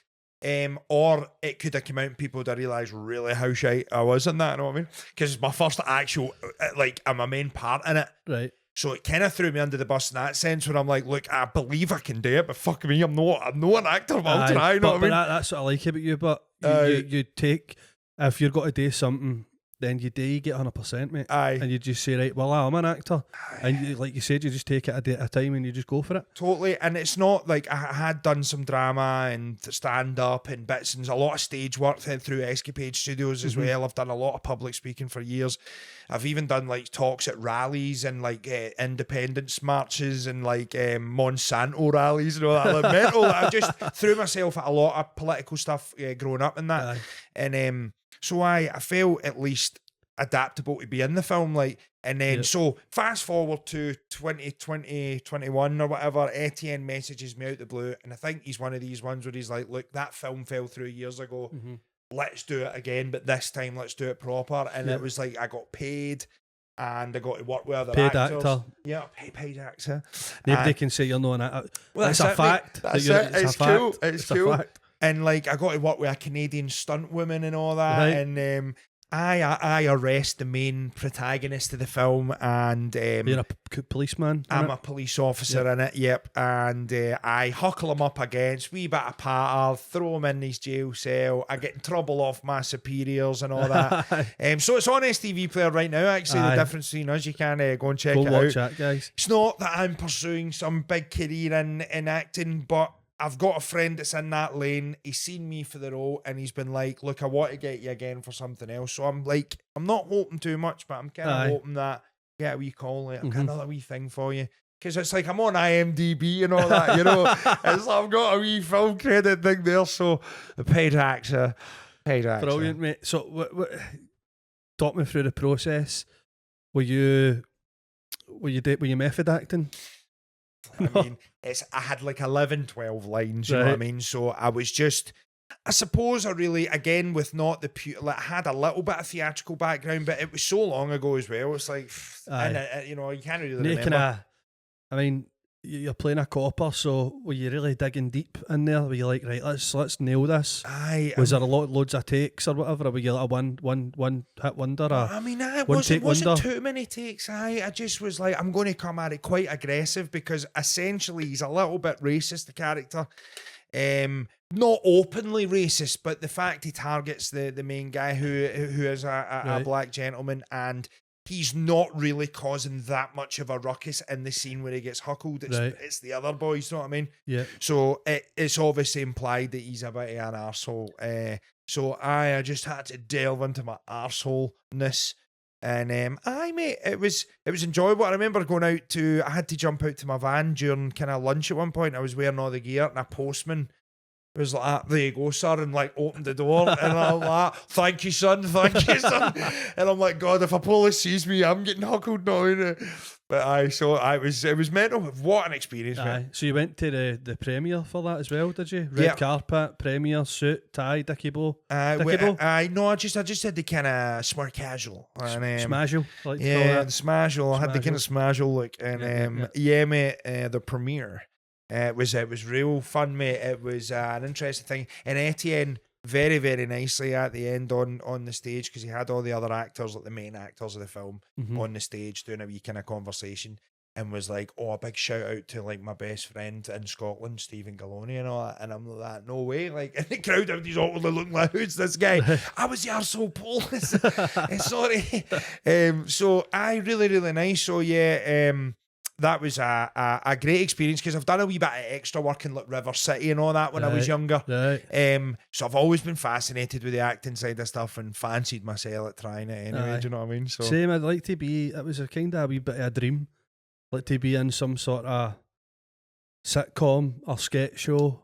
Or it could have come out and people would have realised really how shite I was in that, you know what I mean? Because it's my first actual, like, I'm a main part in it. Right. So it kind of threw me under the bus in that sense where I'm like, look, I believe I can do it, but fuck me, I'm not an actor, but I'll try, you know what I mean? That's what I like about you. But you take, if you're going to do something, then you get 100%, mate. Aye. And you just say, right, well, I'm an actor. And you, like you said, you just take it a day at a time and you just go for it. Totally, and it's not like I had done some drama and stand up and bits and a lot of stage work through Escapade Studios as well. I've done a lot of public speaking for years. I've even done like talks at rallies and like independence marches and like Monsanto rallies and all that. Like mental. I just threw myself at a lot of political stuff growing up and that. Aye. And so I felt at least adaptable to be in the film, like, and then so fast forward to 2020, 21 or whatever, Etienne messages me out the blue, and I think he's one of these ones where he's like, look, that film fell through years ago, let's do it again, but this time let's do it proper. And it was like I got paid and I got to work with other Paid actors. actor. Yeah, paid actor. Nobody can say you're not an actor. Well, It's that's a it, mate. fact. That's that it. It's a fact. cool. It's a cool. fact. And like I got to work with a Canadian stunt woman and all that, Right. and I arrest the main protagonist of the film, and You're a policeman. I'm innit? a police officer in it, yep, and I huckle him up against, wee bit of patter, throw him in his jail cell, I get in trouble off my superiors and all that. So it's on STV Player right now, actually. Aye. The difference between us, you can go and check Go it watch out. that, guys. It's not that I'm pursuing some big career in acting, but I've got a friend that's in that lane. He's seen me for the role and he's been like, look, I want to get you again for something else. So I'm like, I'm not hoping too much, but I'm kind of Aye. hoping that get a wee call, like, I've got another wee thing for you. Because it's like I'm on IMDb and all that, you know. It's like I've got a wee film credit thing there. So the paid actor. Brilliant, mate. So, talk me through the process. Were you method acting? I mean, I had like 11, 12 lines, you know what I Right. mean? So I was just, I suppose I really, again, with not the pure, like, I had a little bit of theatrical background, but it was so long ago as well. It's like, Aye. and you know, you can't really Making remember. I mean, you're playing a copper, so were you really digging deep in there? Were you like, right, let's nail this? Was there loads of takes or whatever? Or were you like a one hit wonder? I mean, it wasn't too many takes. I just was like, I'm going to come at it quite aggressive because essentially he's a little bit racist, the character. Not openly racist, but the fact he targets the main guy who is a black gentleman, and he's not really causing that much of a ruckus in the scene where he gets huckled. It's the other boys, you know what I mean? Yeah. So it's obviously implied that he's a bit of an arsehole. So I just had to delve into my arseholeness. And mate, it was enjoyable. I remember I had to jump out to my van during kind of lunch at one point. I was wearing all the gear, and a postman was like, there you go, sir, and like opened the door, and I'm like, thank you, son. And I'm like, God, if a police sees me, I'm getting huckled now. But it was mental. What an experience, man. So you went to the premiere for that as well, did you? Red carpet, premiere, suit, tie, Dickie Bow. No, I just had the kind of smart casual. Smashel, like the smashel. I had the kind of smashel look, and mate, the premiere. It was real fun, mate. It was an interesting thing. And Etienne, very, very nicely at the end on the stage, because he had all the other actors, like the main actors of the film, on the stage doing a wee kind of conversation, and was like, oh, a big shout out to like my best friend in Scotland, Steven Galloni, and all that. And I'm like, no way. Like, in the crowd, everybody's awkwardly looking like, who's this guy? I was the arsehole Paul. Sorry. So I really, really nice. So yeah, that was a great experience, because I've done a wee bit of extra work in like River City and all that when I was younger. So I've always been fascinated with the acting side of stuff and fancied myself at trying it anyway. Do you know what I mean? So same. I'd like to be. It was a kind of a wee bit of a dream, like to be in some sort of sitcom or sketch show.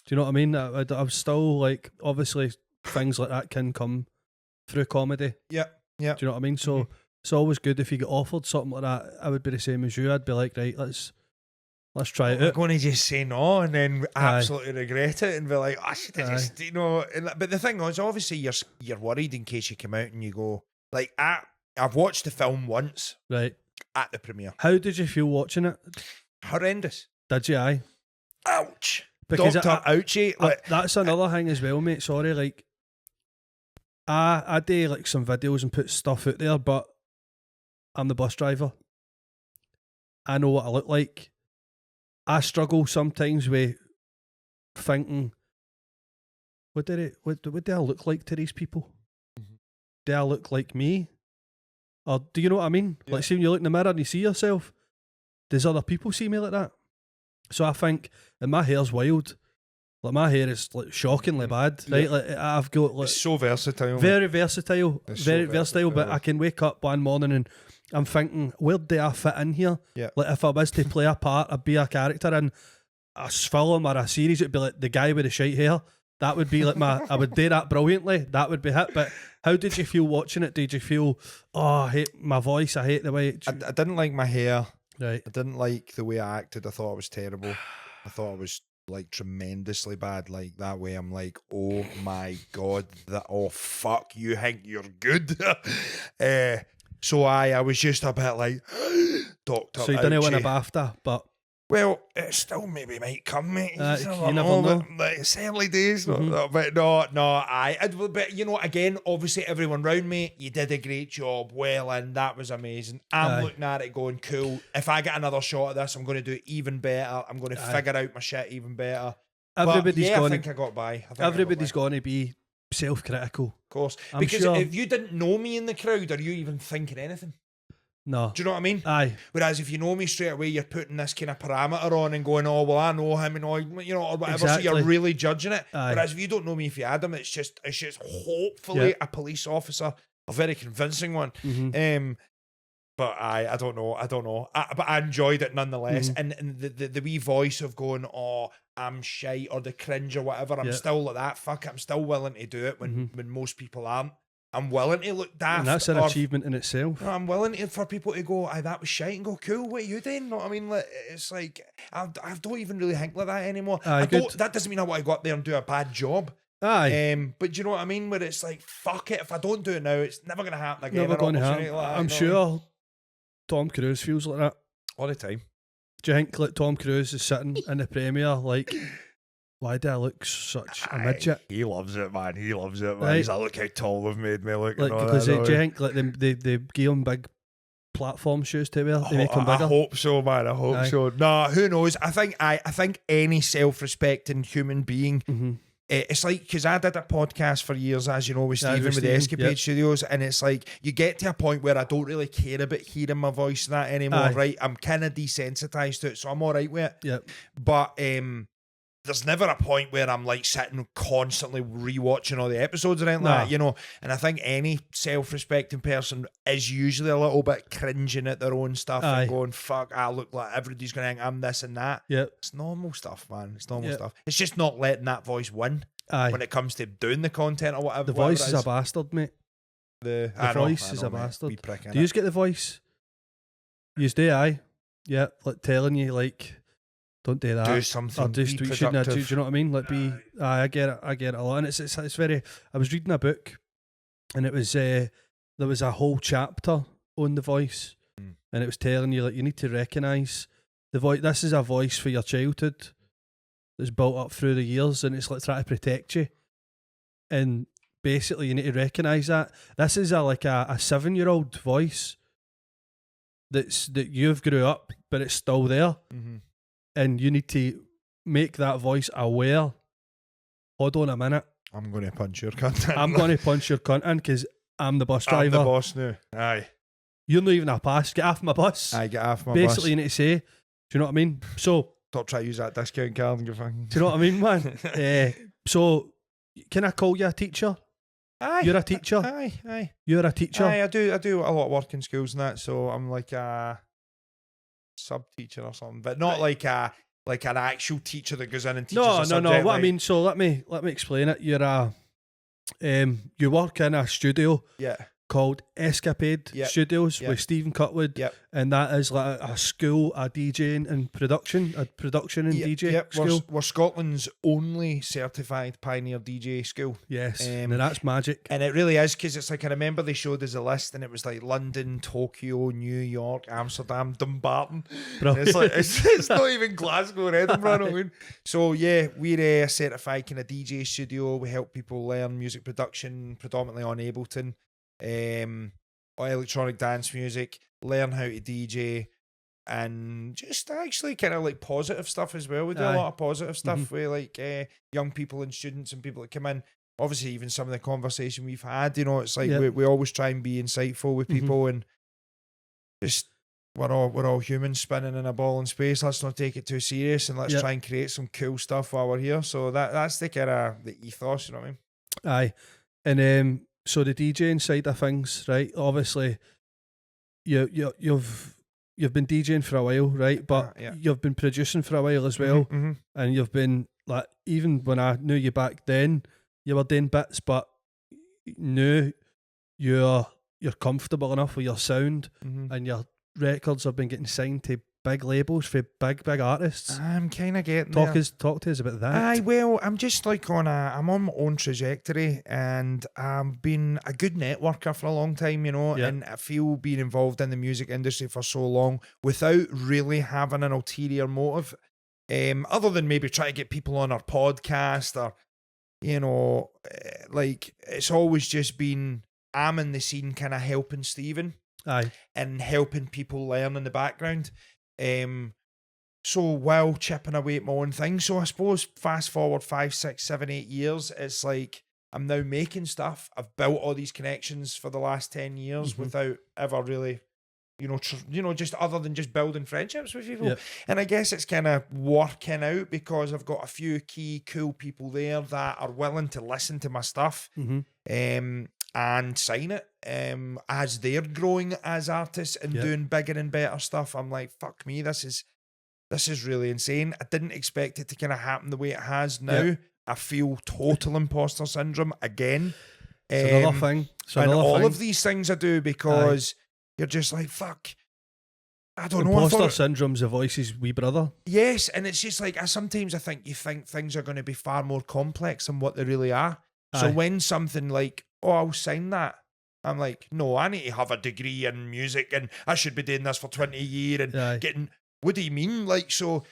Do you know what I mean? I'm still like, obviously things like that can come through comedy. Yeah. Do you know what I mean? So. It's always good if you get offered something like that. I would be the same as you. I'd be like, right, let's try it. We're going to just say no and then absolutely regret it and be like, I should have just, you know. But the thing is, obviously, you're worried in case you come out and you go, like, I've watched the film once, right, at the premiere. How did you feel watching it? Horrendous. Did you? Aye. Ouch. Because Dr. Ouchie. That's another thing as well, mate. Sorry, like, I do like some videos and put stuff out there, but I'm the bus driver. I know what I look like. I struggle sometimes with thinking, what do I look like to these people? Do I look like me? Or do you know what I mean? Yeah. Like, see when you look in the mirror and you see yourself, does other people see me like that? So I think, and my hair's wild. Like, my hair is like shockingly bad, right? Like, I've got like, it's so versatile. Very versatile. Very versatile. But I can wake up one morning and I'm thinking, where do I fit in here? Yeah. Like, if I was to play a part, I'd be a character in a film or a series, it'd be like the guy with the shite hair. That would be like I would do that brilliantly. That would be it. But how did you feel watching it? Did you feel, I hate my voice, I hate the way I didn't like my hair. Right. I didn't like the way I acted. I thought it was terrible. I thought it was like tremendously bad. Like, that way I'm like, oh my God, fuck, you think you're good? So I was just a bit like, Dr. So you didn't win a BAFTA, but... Well, it still maybe might come, mate. You never know. Like, it's early days. But you know, again, obviously everyone round me, you did a great job, well, and that was amazing. I'm looking at it going, cool. If I get another shot of this, I'm going to do it even better. I'm going to figure out my shit even better. Everybody's I think I got by. Everybody's going to be self-critical. Of course. Because if you didn't know me in the crowd, are you even thinking anything? No. Do you know what I mean? Aye. Whereas if you know me straight away, you're putting this kind of parameter on and going, oh, well, I know him and all, you know, or whatever. Exactly. So you're really judging it. Aye. Whereas if you don't know me, if you had him, it's just hopefully a police officer, a very convincing one. Mm-hmm. But I don't know. But I enjoyed it nonetheless. Mm-hmm. And the wee voice of going, oh, I'm shite, or the cringe or whatever, I'm still like that. Fuck it, I'm still willing to do it when most people aren't. I'm willing to look daft. And that's an achievement in itself. I'm willing for people to go, that was shite, and go, cool, what are you doing? Know what I mean? Like, it's like, I don't even really think like that anymore. That doesn't mean I want to go up there and do a bad job. Aye. But do you know what I mean? Where it's like, fuck it, if I don't do it now, it's never going to happen again. Never going to happen. Like that, I'm sure Tom Cruise feels like that. All the time. Do you think like Tom Cruise is sitting in the premiere like, why do I look such a midget? He loves it, man. He loves it, man. Right. He's like, look how tall they've made me look. Like, and all because that, do you think like they give him big platform shoes to wear? They make him I bigger. hope so, man. I hope Aye. so. No, who knows? I think any self-respecting human being. Mm-hmm. It's like, because I did a podcast for years, as you know, with Aye, Steven with with the Stephen, Escapade yep. Studios, and it's like you get to a point where I don't really care about hearing my voice and that anymore, Aye. right? I'm kind of desensitized to it, so I'm all right with it. Yep. But there's never a point where I'm like sitting constantly rewatching all the episodes or anything like Nah. that, you know. And I think any self-respecting person is usually a little bit cringing at their own stuff Aye. and going, "Fuck, I look like everybody's going to think I'm this and that." Yep. It's normal stuff, man. It's normal Yep. stuff. It's just not letting that voice win Aye. when it comes to doing the content or whatever. The whatever voice it is a bastard, mate. The voice is a bastard. Wee prick, Do you innit? get the voice? You do, aye. Yeah, like telling you, like, don't do that. Do something. Or just be you shouldn't. Do productive. you know what I mean? Like, I get it a lot, and it's very. I was reading a book, and it was there was a whole chapter on the voice, and it was telling you like you need to recognise the voice. This is a voice for your childhood that's built up through the years, and it's like trying to protect you, and basically you need to recognise that this is a 7-year-old voice that you've grew up, but it's still there. Mm-hmm. And you need to make that voice aware. Hold on a minute. I'm going to punch your cunt. I'm going to punch your cunt in because I'm the bus driver. I'm the boss now. Aye. You're not even a pass. Get off my bus. I get off my Basically, bus. you need to say, do you know what I mean? So, Stop trying to use that discount card and go fucking. do you know what I mean, man? So, can I call you a teacher? Aye. You're a teacher. Aye. You're a teacher. Aye, I do a lot of work in schools and that, so I'm like a sub teacher or something, but not like an actual teacher that goes in and teaches. No. a subject, What I like- mean, so let me explain it. You're a you work in a studio Yeah. called Escapade Yep. Studios Yep. with Stephen Cutwood, Yep. and that is like a school, a DJing and production, and DJ Yep. school. We're Scotland's only certified pioneer DJ school. Yes, Um, now that's magic. And it really is, because it's like, I remember they showed us a list and it was like London, Tokyo, New York, Amsterdam, Dumbarton. Bro. And it's like, it's not even Glasgow or Edinburgh. You know what I mean? So yeah, we're a certified kind of DJ studio. We help people learn music production, predominantly on Ableton, or electronic dance music, learn how to DJ, and just actually kind of like positive stuff as well. We do a Aye. lot of positive stuff Mhm. with like young people and students and people that come in. Obviously, even some of the conversation we've had, you know, it's like Yep. we always try and be insightful with Mhm. people, and just we're all humans spinning in a ball in space. Let's not take it too serious, and let's Yep. try and create some cool stuff while we're here. So that's the kind of the ethos, you know what I mean? Aye, and so the DJing side of things, right? Obviously, you've been DJing for a while, right? But Yeah. you've been producing for a while as well, Mhm. and you've been like, even when I knew you back then, you were doing bits, but now you're comfortable enough with your sound, Mhm. and your records have been getting signed to big labels for big artists. I'm kind of getting Talk there. to us about that. Aye, well, I'm just like I'm on my own trajectory, and I've been a good networker for a long time, you know, Yeah. and I feel being involved in the music industry for so long without really having an ulterior motive, other than maybe try to get people on our podcast, or, you know, like it's always just been, I'm in the scene kind of helping Stephen Aye, and helping people learn in the background. So while chipping away at my own thing. So I suppose fast forward 5, 6, 7, 8 years, it's like I'm now making stuff. I've built all these connections for the last 10 years without ever really, just other than just building friendships with people. Yep. And I guess it's kind of working out because I've got a few key cool people there that are willing to listen to my stuff. And sign it as they're growing as artists and Yep. doing bigger and better stuff. I'm like, fuck me, this is really insane. I didn't expect it to kind of happen the way it has now. Yep. I feel total imposter syndrome again. it's another thing. It's And another all thing. of these things I do because you're just like, fuck, I don't know. I Imposter thought, syndrome's the voice's wee brother. yes, and it's just like, sometimes I think you think things are going to be far more complex than what they really are. So Aye. when something like, oh, I'll sign that, I'm like, no, I need to have a degree in music and I should be doing this for 20 years and Aye. getting what do you mean? Like, so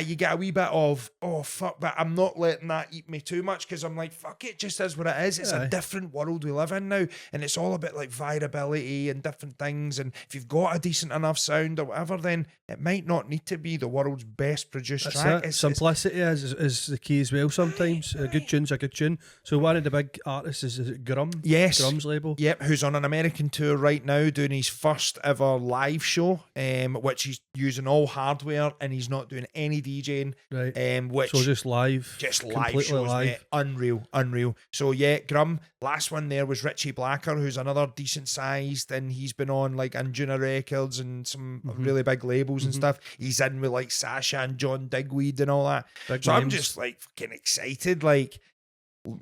you get a wee bit of, oh, fuck, but I'm not letting that eat me too much because I'm like, fuck, it just is what it is. It's a different world we live in now. And it's all about like variability and different things. And if you've got a decent enough sound or whatever, then it might not need to be the world's best produced track. Simplicity is the key as well sometimes. A good tune's a good tune. So one of the big artists is it Grum? Yes. Grum's label. Yep, who's on an American tour right now doing his first ever live show, which he's using all hardware and he's not doing any DJing. Right. Which So just live. live shows, mate. Unreal. So yeah, Grum. Last one there was Richie Blacker, who's another decent sized, and he's been on like Anjuna Records and some really big labels and stuff. He's in with like Sasha and John Digweed and all that. Big So I'm names. just like fucking excited. Like,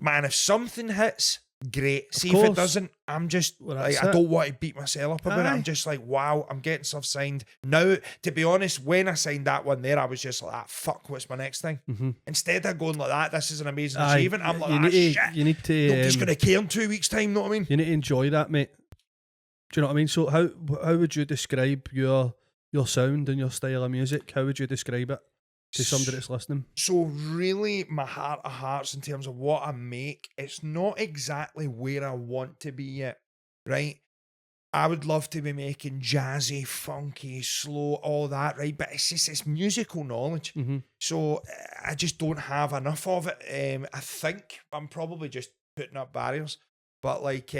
man, if something hits, great. See if course. it doesn't, I'm just Well, like, that's I it. don't want to beat myself up about it. Aye. I'm just like, wow, I'm getting stuff signed. Now, to be honest, when I signed that one there, I was just like, fuck, what's my next thing? Instead of going like that, this is an amazing Aye. achievement. I'm like, you need shit. You need to. Nobody's going to care in 2 weeks' time, know what I mean? You need to enjoy that, mate. Do you know what I mean? So how would you describe your sound and your style of music? How would you describe it to somebody that's listening? So really, my heart of hearts in terms of what I make, it's not exactly where I want to be yet, right? I would love to be making jazzy, funky, slow, all that, right? But it's musical knowledge. So I just don't have enough of it. I think I'm probably just putting up barriers. But like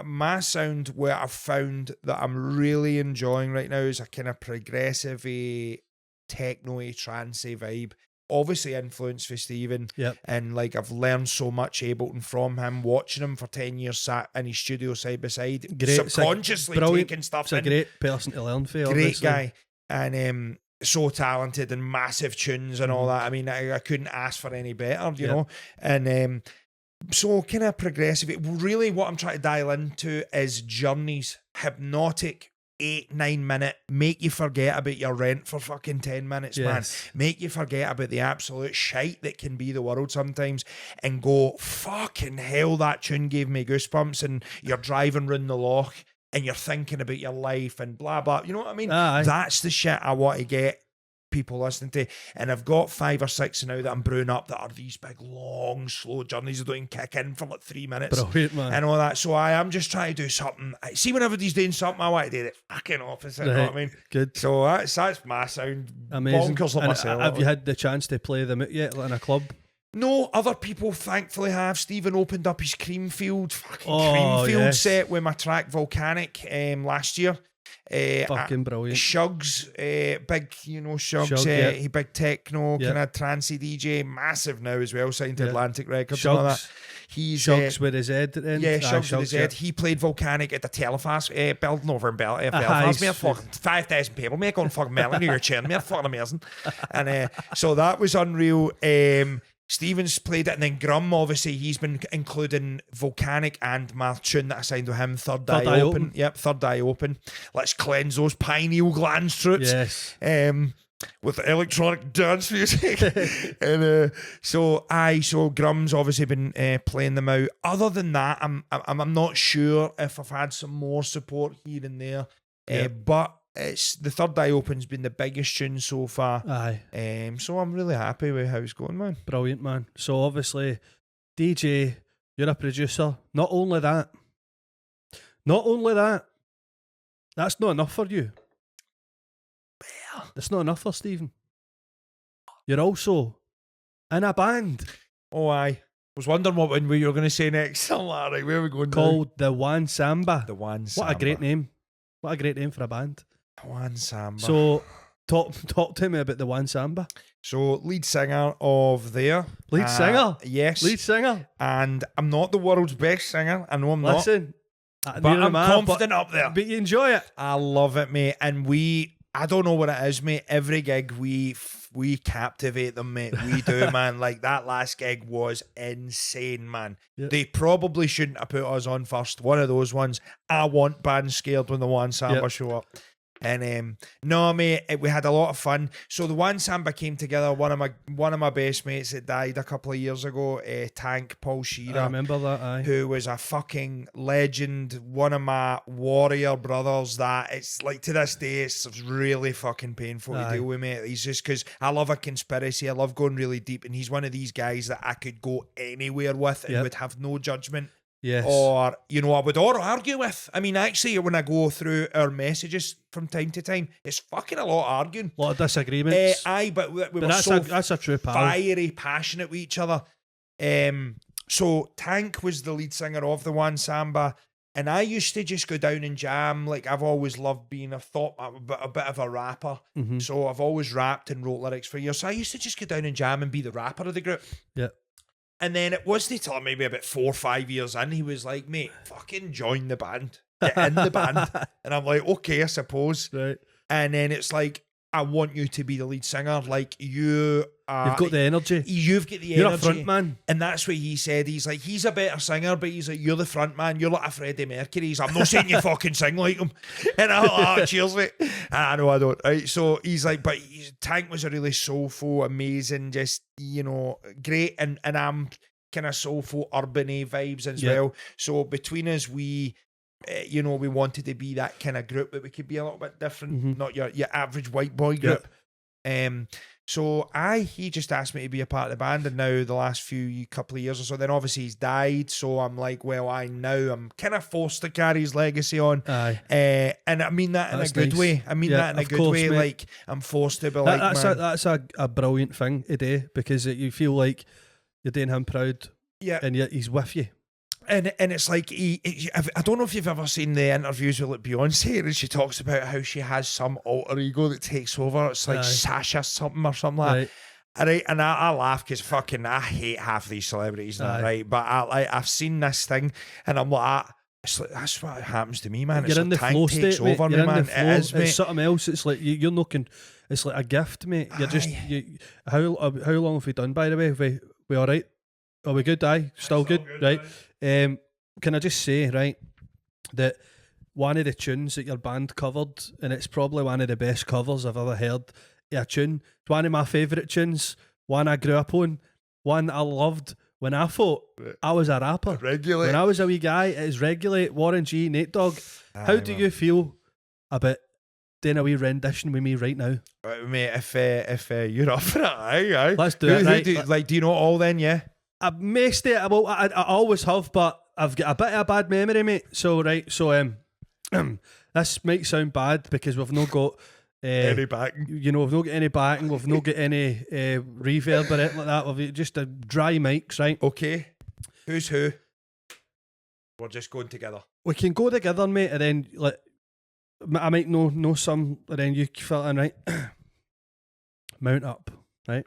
my sound, where I've found that I'm really enjoying right now is a kind of progressive-y, techno-y, trance-y vibe. Obviously influenced for Steven. Yep. And like I've learned so much Ableton from him, watching him for 10 years sat in his studio side by side, subconsciously taking stuff It's a in. great person to learn for. Great obviously. guy. And so talented and massive tunes and all that. I mean, I couldn't ask for any better, you know. And so kind of progressive. Really what I'm trying to dial into is journeys, hypnotic, 8-9 minute, make you forget about your rent for fucking 10 minutes, man. Make you forget about the absolute shite that can be the world sometimes and go, fucking hell, that tune gave me goosebumps, and you're driving round the loch and you're thinking about your life and blah, blah. You know what I mean? Aye. That's the shit I want to get people listening to. And I've got 5 or 6 now that I'm brewing up that are these big, long, slow journeys that don't even kick in for like 3 minutes. Brilliant, man. And all that. So I am just trying to do something. See, when everybody's doing something, I want to do the fucking opposite. You know what I mean? Good. So that's my sound. Amazing. Bonkers like And myself. have you had the chance to play them out yet, like in a club? No, other people thankfully have. Stephen opened up his Creamfield Oh, yes. set with my track Volcanic last year. Fucking brilliant. Shugs, big, Shugs, Shug, yeah. he big techno, Yeah. kind of trancey DJ, massive now as well, signed to Yeah. Atlantic Records and all that. Shugs. He's Shugs with his head at the end. yeah, Aye, Shugs with his yeah. head. He played Volcanic at the Telefast building over in Belfast. he's- Mate, fucking 5,000 people, mate, going fucking melon your chin, mate, fucking amazing. And so that was unreal. Stevens played it, and then Grum, obviously, he's been including Volcanic and my tune that I signed with him, Third Eye Open. Yep, Third Eye Open. Let's cleanse those pineal gland roots. Yes. With electronic dance music. And so Grum's obviously been playing them out. Other than that, I'm not sure if I've had some more support here and there. But it's the Third Eye Open's been the biggest tune so far. Aye. So I'm really happy with how it's going, man. Brilliant, man. So obviously, DJ, you're a producer. Not only that, that's not enough for you. It's not enough for Stephen. You're also in a band Oh, aye. Was wondering what you were going to say next. I'm like, right, where are we going called The One Samba. now? The One What Samba. a great name. What a great name for a band. The One Samba. So talk to me about The One Samba. So lead singer of there. Lead singer? Yes. Lead singer. And I'm not the world's best singer. I know I'm not. Listen, But neither I'm am I, confident up there. But you enjoy it. I love it, mate. And I don't know what it is, mate. Every gig we captivate them, mate. We do, man. Like that last gig was insane, man. Yep. They probably shouldn't have put us on first. One of those ones. I want bands scared when the One Samba Yep. show up. And no, mate, we had a lot of fun. So the One Samba came together. One of my best mates that died a couple of years ago, Tank Paul Shearer. I remember that. Aye. Who was a fucking legend, one of my warrior brothers that it's like to this day it's really fucking painful to deal with, mate. He's just because I love a conspiracy, I love going really deep, and he's one of these guys that I could go anywhere with and would have no judgment. Yes. Or, you know, I would argue with. I mean, actually, when I go through our messages from time to time, it's fucking a lot of arguing. A lot of disagreements. But we were that's so that's a true pal. fiery, passionate with each other. So Tank was the lead singer of the One Samba, and I used to just go down and jam. Like, I've always loved being a bit of a rapper. Mm-hmm. So I've always rapped and wrote lyrics for years. So I used to just go down and jam and be the rapper of the group. Yeah. And then it wasn't until maybe about 4 or 5 years in, he was like, mate, fucking join the band. Get in the band. And I'm like, okay, I suppose. Right. And then it's like, I want you to be the lead singer. Like, you are... You've got the energy. You've got the You're energy. a front man. And that's what he said. He's like, he's a better singer, but he's like, you're the front man. You're like a Freddie Mercury. He's like, I'm not saying you fucking sing like him. And I'm like, oh, cheers, mate. I know I don't. Right. So he's like, but Tank was a really soulful, amazing, just, you know, great. And I'm kind of soulful, urban-y vibes as well. So between us, we... you know, we wanted to be that kind of group, but we could be a little bit different, not your average white boy group. So he just asked me to be a part of the band, and now the last couple of years or so, then obviously he's died, so I'm like, well, I'm kind of forced to carry his legacy on. And I mean that in a good way. I mean that in a good way, mate. Like, I'm forced to be That's a brilliant thing today, because you feel like you're doing him proud, and yet he's with you. And it's like, I don't know if you've ever seen the interviews with like Beyonce, and she talks about how she has some alter ego that takes over. It's like Sasha something or something like that. Right. And I laugh because fucking I hate half these celebrities now, right? But I've seen this thing, and I'm like, it's like, that's what happens to me, man. You're it's in like the flow state, mate. over You're me, in man. the flow. It is, mate. It's something else. It's like you're looking. It's like a gift, mate. You're just how long have we done, by the way? We all right? Are we good? Still good, right? Can I just say, right, that one of the tunes that your band covered, and it's probably one of the best covers I've ever heard, a tune. It's one of my favourite tunes, one I grew up on, one I loved when I thought I was a rapper. Regulate. When I was a wee guy, it is Regulate, Warren G, Nate Dogg. How do you feel about doing a wee rendition with me right now? Mate, if you're up for it, aye. Let's do it, right? Do you know it all then, yeah? I missed it. I always have, but I've got a bit of a bad memory, mate. So this might sound bad because we've not got any backing. You know, we've not got any backing. We've not got any reverb or anything like that. We've just a dry mics, right? Okay. Who's who? We're just going together. We can go together, mate, and then like I might know some, and then you fill in, right? Mount up, right?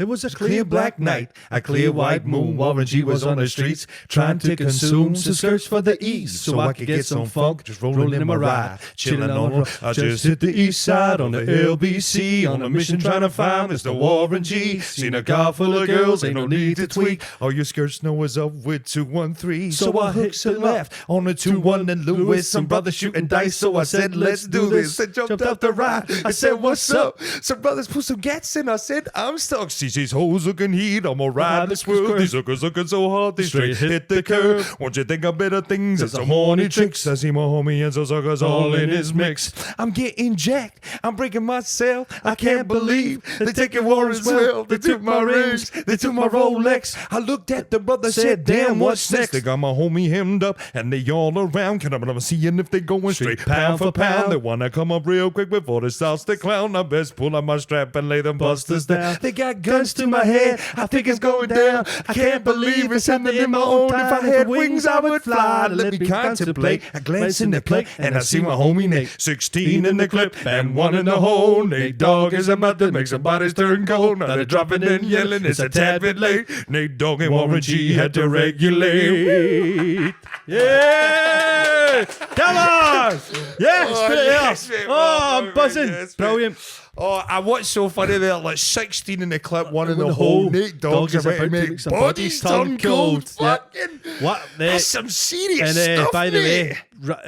It was a clear black night, a clear white moon. Warren G was on the streets trying to consume some skirts for the east, so I could get some funk. Just rolling in my ride, chilling on the road. I just hit the east side on the LBC, on a mission trying to find Mr. Warren G. Seen a car full of girls, ain't no need to tweak. All your skirts know is up with 213, so I hooks and left on the 21 and Lewis. Some brothers shooting dice, so I said let's do this. I jumped up the ride. I said what's up? Some brothers put some gats in. I said I'm stuck. These hoes looking heat, I'm gonna ride this world. These hookers looking so hard, they straight hit the curve. Won't you think of better things and some horny tricks? I see my homie and some suckers all in his mix. I'm getting jacked, I'm breaking myself. I can't believe they taking war as well. They took my rings, they took my Rolex. I looked at the brother, said, damn, what's next? They got my homie hemmed up and they all around. I'm seeing if they going straight pound for pound. They wanna come up real quick before it starts to clown. I best pull out my strap and lay them busters down. They got guns to my head, I think it's going down. I can't believe it's happening in my own. If I had wings, I would fly. Let me contemplate. I glance in the plate and I see my homie Nate. 16 in the clip and 1 in the hole. Nate Dogg is a mouth that makes some bodies turn cold. Now they're dropping and yelling, it's a tad bit late. Nate Dogg and Warren G had to regulate. Yeah! Come on! Yes! Oh, I'm buzzing. Yes, brilliant. Oh, what's so funny there? Like 16 in the clip, 1 in the hole. Nate Dogg's about to make bodies turn cold. Fucking, what? That's some serious stuff, by the way,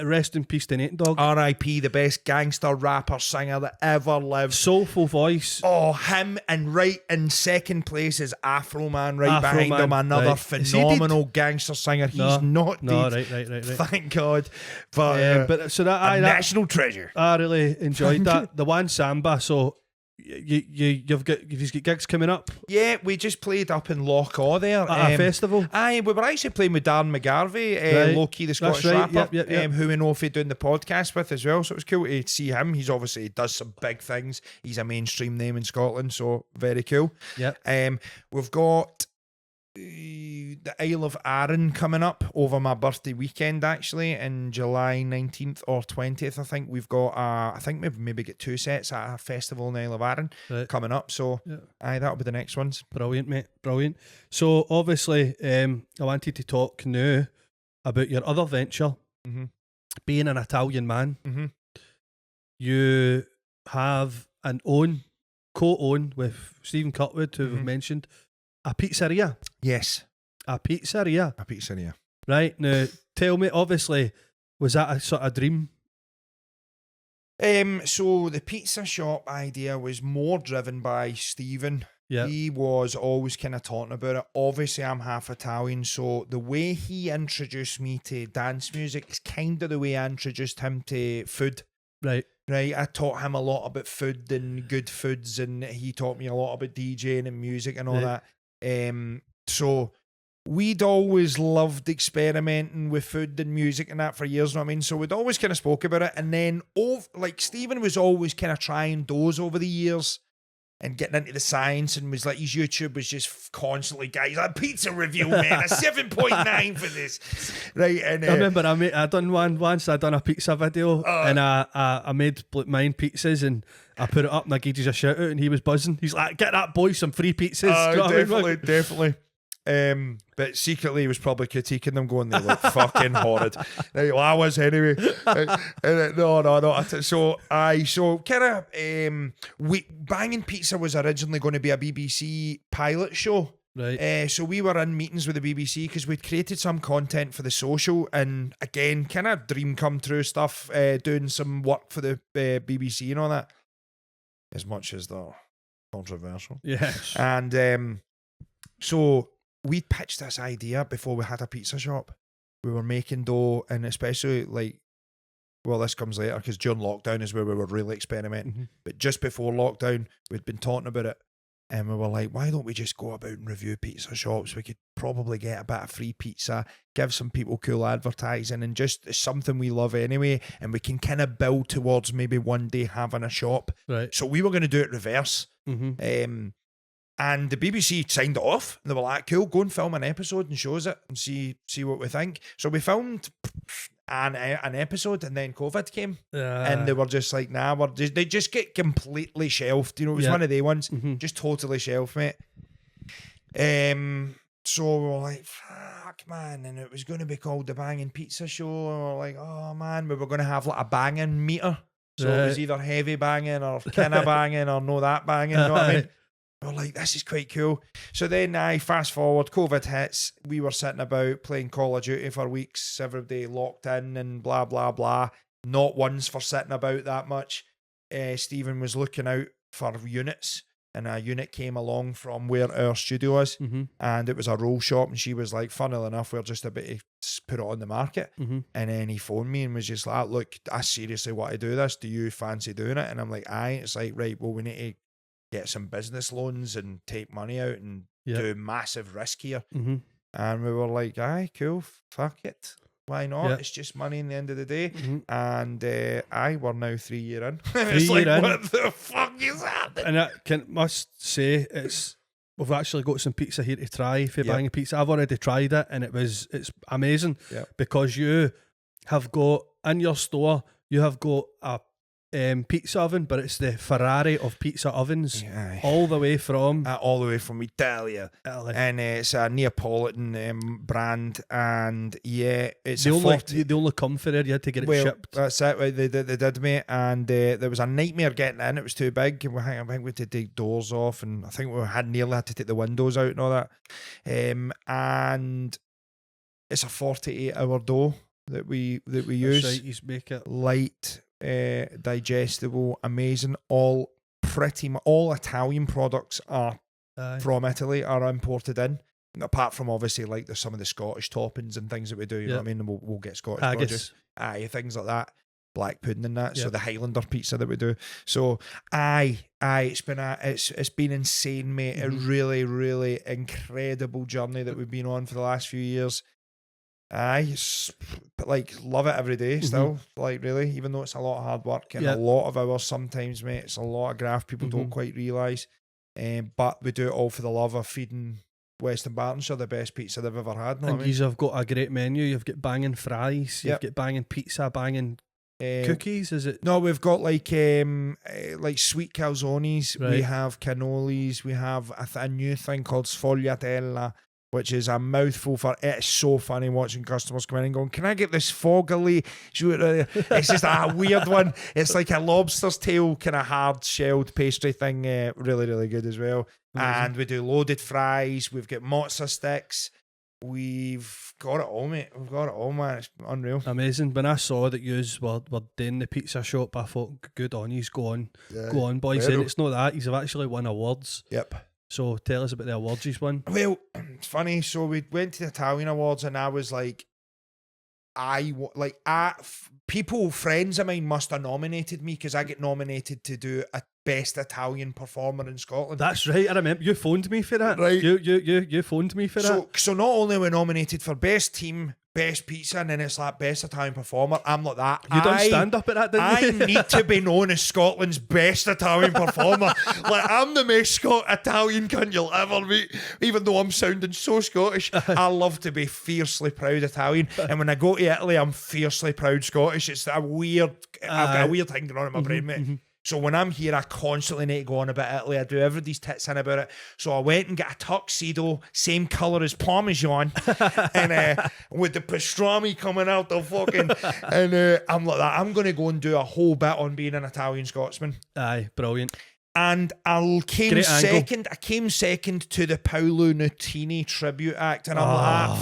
rest in peace to Nate Dogg. R.I.P. the best gangster rapper singer that ever lived. Soulful voice. Oh, him, and right in second place is Afro Man, right Afro behind Man, him, another right. Is he phenomenal gangster singer. He's not No, dead. right. Thank God. But So that a national treasure. I really enjoyed that. The one Samba. So you've got gigs coming up Yeah, we just played up in Lochaw there. at a festival. Aye, we were actually playing with Darren McGarvey, Right. Low-Key, the Scottish right, rapper, yep. who we know if doing the podcast with as well. So it was cool to see him. He's obviously does some big things. He's a mainstream name in Scotland, so very cool. Yep. We've got the Isle of Arran coming up over my birthday weekend, actually, in July 19th or 20th. I think we've got I think maybe get 2 sets at a festival in the Isle of Arran coming up. So aye, that'll be the next ones. Brilliant, mate. Brilliant. So obviously, I wanted to talk now about your other venture, being an Italian man. You have co-own with Stephen Cutwood, who we've mentioned, a pizzeria. Yes, A pizzeria. a pizzeria. Right, now tell me, obviously, was that a sort of dream? So the pizza shop idea was more driven by Stephen. Yeah. He was always kind of talking about it. Obviously, I'm half Italian, so the way he introduced me to dance music is kind of the way I introduced him to food. Right. Right, I taught him a lot about food and good foods, and he taught me a lot about DJing and music and all that. So we'd always loved experimenting with food and music and that for years, you know what I mean? So we'd always kind of spoke about it, and then Stephen was always kind of trying those over the years and getting into the science, and was like, his YouTube was just constantly, guys, a pizza review, man, a 7.9 for this, right? And I remember I done one once. I done a pizza video, and I made mine pizzas, and I put it up, and I gave you a shout out, and he was buzzing. He's like, "Get that boy some free pizzas." Do you know what I mean? Definitely. But secretly he was probably critiquing them, going, "They look fucking horrid." Right, well, I was anyway. No. So kind of Banging Pizza was originally going to be a BBC pilot show. Right. So we were in meetings with the BBC because we'd created some content for the social, and again, kind of dream come true stuff, doing some work for the BBC and all that. As much as they're controversial. Yes. And so we pitched this idea before we had a pizza shop. We were making dough, and especially this comes later because during lockdown is where we were really experimenting. But just before lockdown, we'd been talking about it, and we were like, why don't we just go about and review pizza shops? We could probably get a bit of free pizza, give some people cool advertising, and just it's something we love anyway, and we can kind of build towards maybe one day having a shop. Right. So we were going to do it reverse. And the BBC signed it off. And they were like, cool, go and film an episode and show us it and see what we think. So we filmed an episode, and then COVID came. And they were just like, nah, they just get completely shelved. You know, it was one of the ones, just totally shelved, mate. So we were like, fuck, man. And it was going to be called the Banging Pizza Show. And we were like, oh, man, we were going to have like a banging meter. So it was either heavy banging or kind of banging or no that banging, you know what I mean? We're like, this is quite cool. So then fast forward, COVID hits. We were sitting about playing Call of Duty for weeks, every day locked in and blah, blah, blah. Not once for sitting about that much. Stephen was looking out for units, and a unit came along from where our studio is, and it was a roll shop, and she was like, funnily enough, we're just about to put it on the market. And then he phoned me and was just like, look, I seriously want to do this. Do you fancy doing it? And I'm like, aye. It's like, right, well, we need to get some business loans and take money out and do massive risk here. And we were like, aye, cool, fuck it. Why not? It's just money in the end of the day. And we're now 3 years in. It's like, what the fuck is happening? And I must say, we've actually got some pizza here to try for Banging Pizza. I've already tried it, and it's amazing because you have got in your store, you have got a pizza oven, but it's the Ferrari of pizza ovens, all the way from Italy, and it's a Neapolitan brand, and it's they only come for there. You had to get it shipped. That's it. Right? They did, mate, and there was a nightmare getting in. It was too big. I think we had to take doors off, and I think we nearly had to take the windows out and all that. And it's a 48-hour dough that we That's use. right, you make it. Light, digestible, amazing. All pretty much all Italian products are Aye. from Italy are imported in. Apart from obviously like there's some of the Scottish toppings and things that we do, you know what I mean? We'll get Scottish produce. Haggis. Aye, things like that. Black pudding and that. So Yep. the Highlander pizza that we do. So it's been insane, mate. A really, really incredible journey that we've been on for the last few years. Like love it every day still. Like really, even though it's a lot of hard work and a lot of hours sometimes, mate. It's a lot of graft people don't quite realise. But we do it all for the love of feeding Western Bartonshire the best pizza they've ever had. And you've got a great menu. You've got banging fries. You've got banging pizza, banging cookies. Is it? No, we've got like sweet calzones. Right. We have cannolis. We have a new thing called sfogliatella, which is a mouthful for it's so funny watching customers come in and going, can I get this fogally? It's just a weird one. It's like a lobster's tail kind of hard shelled pastry thing. Really, really good as well. And we do loaded fries. We've got mozza sticks. We've got it all, mate. We've got it all, man. It's unreal. Amazing. When I saw that yous were doing the pizza shop, I thought, good on yous, go on, boys. And it's not that. Yous have actually won awards. Yep. So tell us about the awards yous won. Well, it's funny. So we went to the Italian Awards, and I was like, friends of mine must have nominated me because I get nominated to do a best Italian performer in Scotland. That's right. I remember you phoned me for that. Right. You phoned me for that. So not only are we nominated for best team, best pizza, and then it's like best Italian performer. I'm like that. You done stand up at that, didn't you? I need to be known as Scotland's best Italian performer. Like I'm the most Italian cunt you'll ever meet. Even though I'm sounding so Scottish, I love to be fiercely proud Italian. And when I go to Italy, I'm fiercely proud Scottish. It's a weird, I've got a weird thing going on in my brain, mate. So when I'm here, I constantly need to go on about Italy. I do everybody's tits in about it. So I went and got a tuxedo, same colour as Parmesan, and with the pastrami coming out the fucking, and I'm like that. I'm going to go and do a whole bit on being an Italian Scotsman. Aye, brilliant. And I came Great second. angle. I came second to the Paolo Nutini tribute act, and I'm like,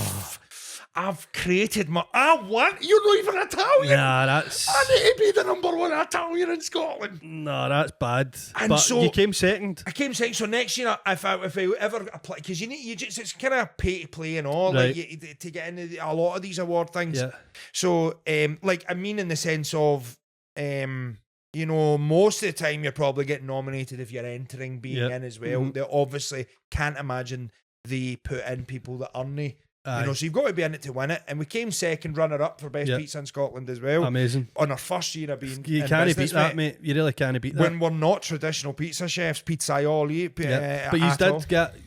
I've created my. You're not even Italian. Nah, that's. I need to be the number one Italian in Scotland. No, that's bad. And but so you came second. I came second. So next year, if I ever apply, because it's kind of pay to play and all, Right. like to get into a lot of these award things. Yeah. So, in the sense of, most of the time you're probably getting nominated if you're entering being in as well. They obviously can't imagine they put in people that aren't. So you've got to be in it to win it. And we came second runner-up for best pizza in Scotland as well. Amazing. On our first year of being You in can't business, beat that, mate. You really can't beat that. When we're not traditional pizza chefs, pizzaioli. But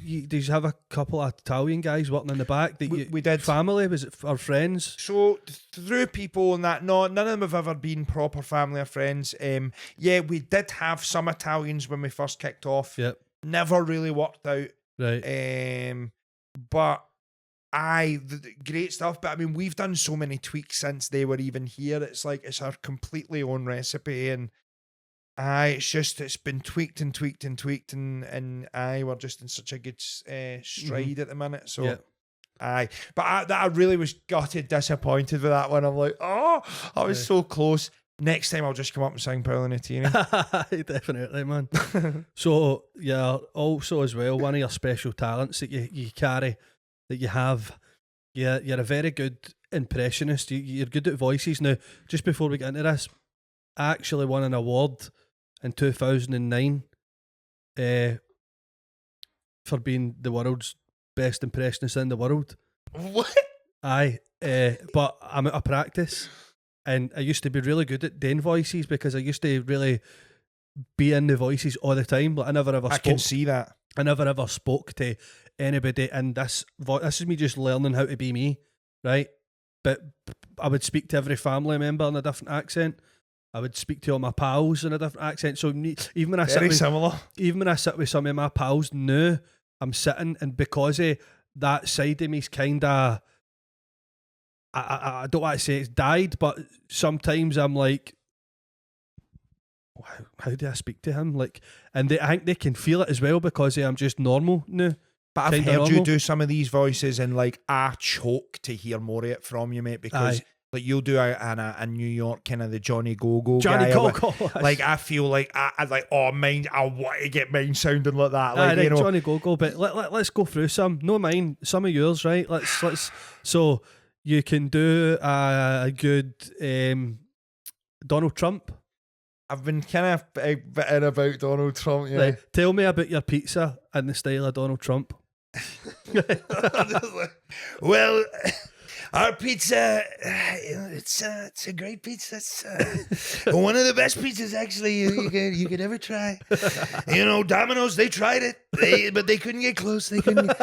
you did you have a couple of Italian guys working in the back? That we did. Family? Was it our friends? So through people and that, no, none of them have ever been proper family or friends. We did have some Italians when we first kicked off. Yep. Never really worked out. Right. But great stuff. But I mean, we've done so many tweaks since they were even here. It's like it's our completely own recipe, and it's been tweaked and we're just in such a good stride at the minute. So but I really was gutted, disappointed with that one. I'm like, I was so close. Next time I'll just come up and sing Paolo Nutini. Definitely, man. So also as well, one of your special talents that you carry, that you have, you're a very good impressionist. You're good at voices. Now, just before we get into this, I actually won an award in 2009 for being the world's best impressionist in the world. What? Aye, but I'm out of practice, and I used to be really good at doing voices because I used to really be in the voices all the time. Like I can see that. I never ever spoke to anybody in this voice. This is me just learning how to be me, right? But I would speak to every family member in a different accent. I would speak to all my pals in a different accent. So even when I sit with some of my pals now, I'm sitting, and because of that side of me's kind of, I don't want to say it's died, but sometimes I'm like, how do I speak to him? Like, and I think they can feel it as well because I'm just normal now. But I've heard you do some of these voices, and like I choke to hear more of it from you, mate, because Like you'll do a New York kind of the Johnny Go-Go Johnny guy. Go-Go. Like I feel like I like, oh, mine, I want to get mine sounding like that. Like, right, you know. Johnny Go-Go, but let's go through some. No, mine, some of yours, right? Let's. So you can do a good Donald Trump. I've been kind of bitting about Donald Trump, yeah. Right, tell me about your pizza in the style of Donald Trump. Well, our pizza, it's a great pizza. It's one of the best pizzas actually you could ever try. You know, Domino's, they tried it, but they couldn't get close. They couldn't.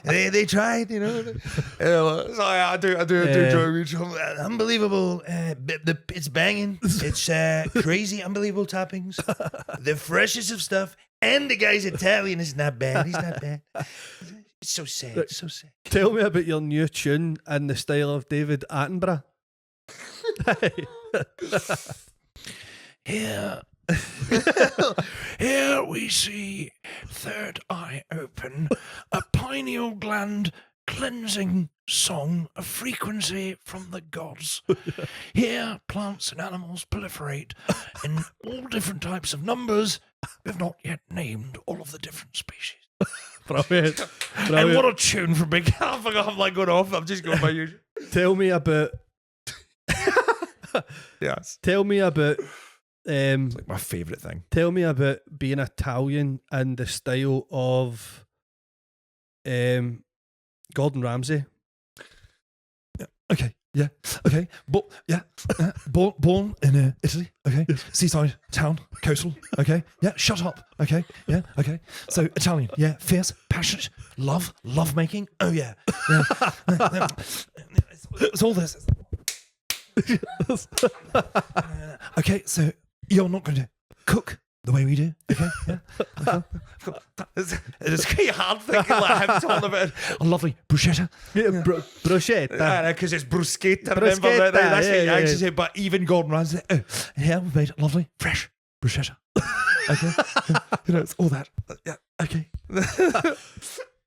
They tried, you know. So I do enjoy Trump. Unbelievable. It's banging. It's crazy, unbelievable toppings. The freshest of stuff. And the guy's Italian. It's not bad. He's not bad. It's so sad. It's so sad. Tell me about your new tune in the style of David Attenborough. Here, here we see third eye open, a pineal gland cleansing song, a frequency from the gods. Here, plants and animals proliferate in all different types of numbers. We've not yet named all of the different species. Brilliant. And what a tune from Big. I forgot I'm like going off. I'm just going by you. Tell me about. Yes. Tell me about. It's like my favourite thing. Tell me about being Italian and the style of Gordon Ramsay. Okay, yeah, okay, born in Italy, okay, seaside town, coastal, okay, yeah, shut up, okay, yeah, okay, so Italian, yeah, fierce, passionate, love making, oh yeah, it's all this. Okay, so you're not going to cook the way we do, okay, yeah, It's quite hard thinking like him talking about a lovely bruschetta. Bruschetta. because it's bruschetta. Bruschetta, Remember that? That's what you yeah, actually yeah. say. But even Gordon Ramsay, Yeah, we made a lovely, fresh bruschetta. Okay, you know, it's all that. Yeah, okay.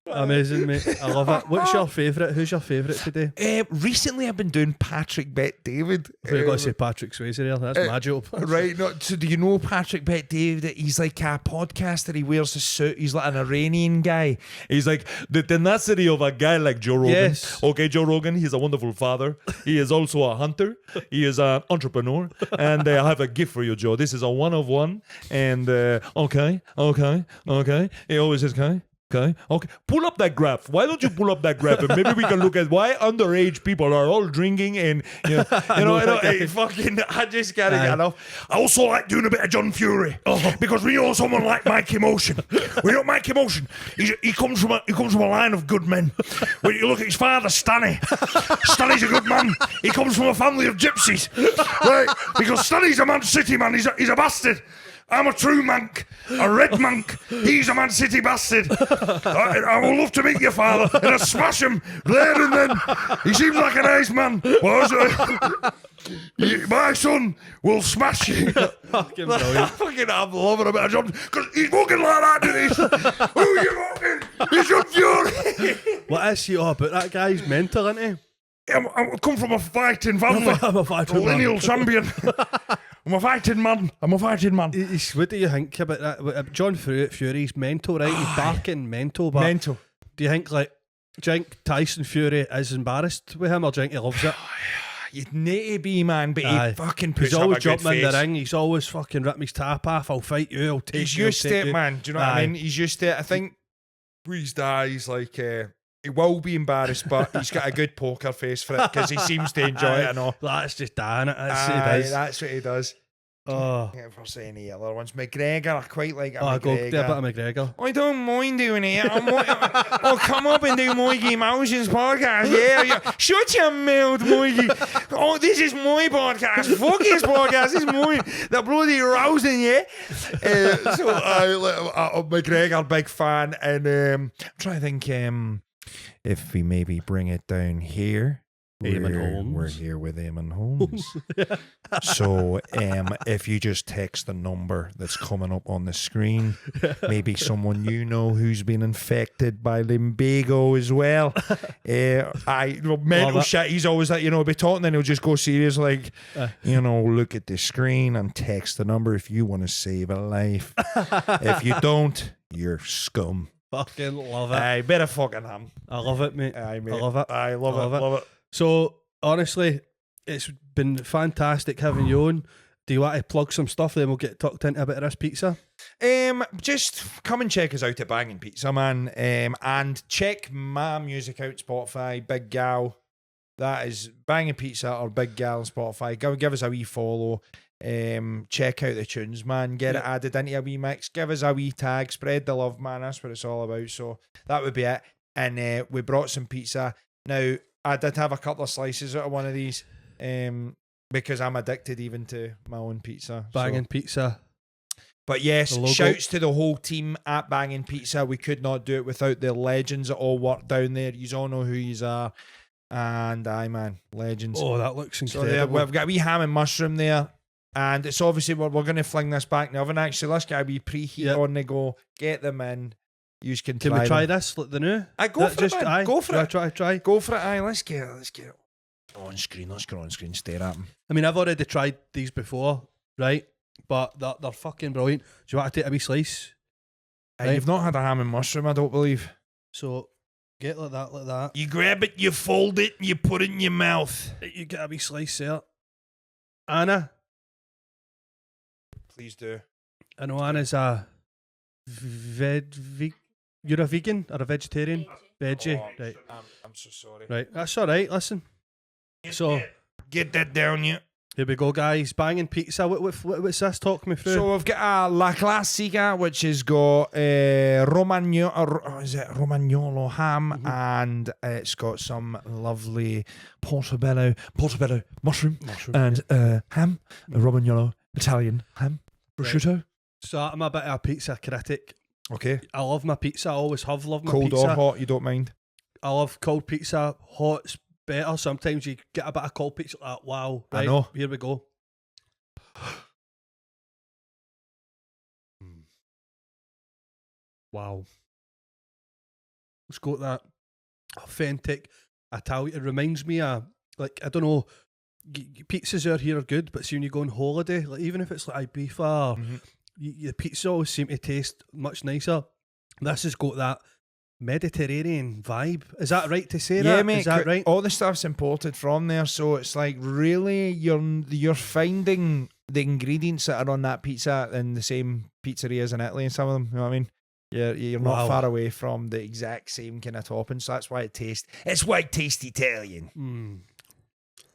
Amazing, mate. I love it. What's your favourite? Who's your favourite today? recently, I've been doing Patrick Bet David. We've got to say Patrick Swayze there. That's my job. Right, so do you know Patrick Bet David? He's like a podcaster. He wears a suit. He's like an Iranian guy. He's like the tenacity of a guy like Joe Rogan. Yes. Okay, Joe Rogan, he's a wonderful father. He is also a hunter. He is an entrepreneur. And I have a gift for you, Joe. This is a one of one. And okay. He always says, okay. Pull up that graph. Why don't you pull up that graph and maybe we can look at why underage people are all drinking and you know, I just can't get enough. I also like doing a bit of John Fury because we know someone like Mikey Motion. We know Mikey Motion. He comes from a line of good men. When you look at his father, Stanny. Stanny's a good man. He comes from a family of gypsies, right? Because Stanny's a Man City man. He's a bastard. I'm a true monk, a red monk. He's a Man City bastard. I would love to meet your father and I'll smash him there and then. He seems like a nice man. My son will smash you. Fucking brilliant. I'm loving a bit of John because he's walking like that, dude. Who are you walking? He's John Fury. What is he all about? That guy's mental, isn't he? I come from a fighting family. I'm a fighting man. Lineal champion. I'm a fighting man. What do you think about that? John Fury's mental, right? He's barking mental, but Mental. do you think Tyson Fury is embarrassed with him, or do you think he loves it? You'd need to be, man, but Aye. he fucking puts He's always up a good jumping in the face. ring. He's always fucking ripping his top off. I'll fight you. I'll take He's you. used to it, man. Do you know what I Aye. mean? He's used to it. I think these days, like, he will be embarrassed, but he's got a good poker face for it because he seems to enjoy it and all. That's just dying it. That's what he Aye, does. that's what he does. Oh, Yeah, if there's any other ones. McGregor, I quite like go do a bit of McGregor. McGregor. I don't mind doing it. I'll come up and do Mikey Motion's podcast. Yeah. Shut your mouth, Mikey. Oh, this is my podcast. Fuck his podcast. This is mine. They're bloody rousing, yeah? McGregor, big fan. And I'm trying to think if we maybe bring it down here. Eamon Holmes. We're here with Eamon Holmes. So if you just text the number that's coming up on the screen, maybe someone you know who's been infected by lumbago as well. Mental shit. He's always like, be talking, then he'll just go serious, like, look at the screen and text the number if you want to save a life. If you don't, you're scum. Fucking love it. Aye, bit of fucking ham. I love it, mate. Aye, mate. I love it. I love it. So, honestly, it's been fantastic having you on. Do you want to plug some stuff, then we'll get tucked into a bit of this pizza? Just come and check us out at Banging Pizza, man. And check my music out, Spotify, Big Gal. That is Banging Pizza or Big Gal on Spotify. Go give us a wee follow. Check out the tunes, man. Get it added into a wee mix. Give us a wee tag. Spread the love, man. That's what it's all about. So that would be it. And we brought some pizza. Now, I did have a couple of slices out of one of these because I'm addicted even to my own pizza. Banging Pizza. But yes, shouts to the whole team at Banging Pizza. We could not do it without the legends that all work down there. You all know who you are. And aye, man, legends. Oh, that looks incredible. So we've got a wee ham and mushroom there. And it's obviously, we're going to fling this back in the oven. Actually, let's get a wee preheat on the go. Get them in. You can we try this, like the new? Go for it, man. Go for it. Try. Go for it, aye. Let's get it on screen. Let's go on screen. Stare at them. I mean, I've already tried these before, right? But they're fucking brilliant. Do you want to take a wee slice? Right? You've not had a ham and mushroom, I don't believe. So, get like that. You grab it, you fold it, and you put it in your mouth. You get a wee slice there. Anna? Please do. I know Anna's a you're a vegan or a vegetarian? Veggie. Right. I'm so sorry. Right. That's all right. Listen. Get that down, you. Here we go, guys. Banging Pizza. What's this? Talk me through. So we've got a La Classica, which has got Romagnolo ham, and it's got some lovely portobello mushroom and ham, Romagnolo Italian ham, prosciutto. Right. So I'm a bit of a pizza critic. Okay. I love my pizza. I always have loved my cold pizza. Cold or hot, you don't mind? I love cold pizza. Hot's better. Sometimes you get a bit of cold pizza. Wow. Right, I know. Here we go. Wow. Let's go with that. Authentic Italian. It reminds me of, like, I don't know, pizzas out here are good, but see when you go on holiday, like even if it's like Ibiza, the pizza always seem to taste much nicer. This has got that Mediterranean vibe. Is that right to say that? Yeah, mate. Is that right? All the stuff's imported from there, so it's like really you're finding the ingredients that are on that pizza in the same pizzerias in Italy and some of them. You know what I mean? You're not far away from the exact same kind of topping, so that's why it tastes. It's why it tastes Italian.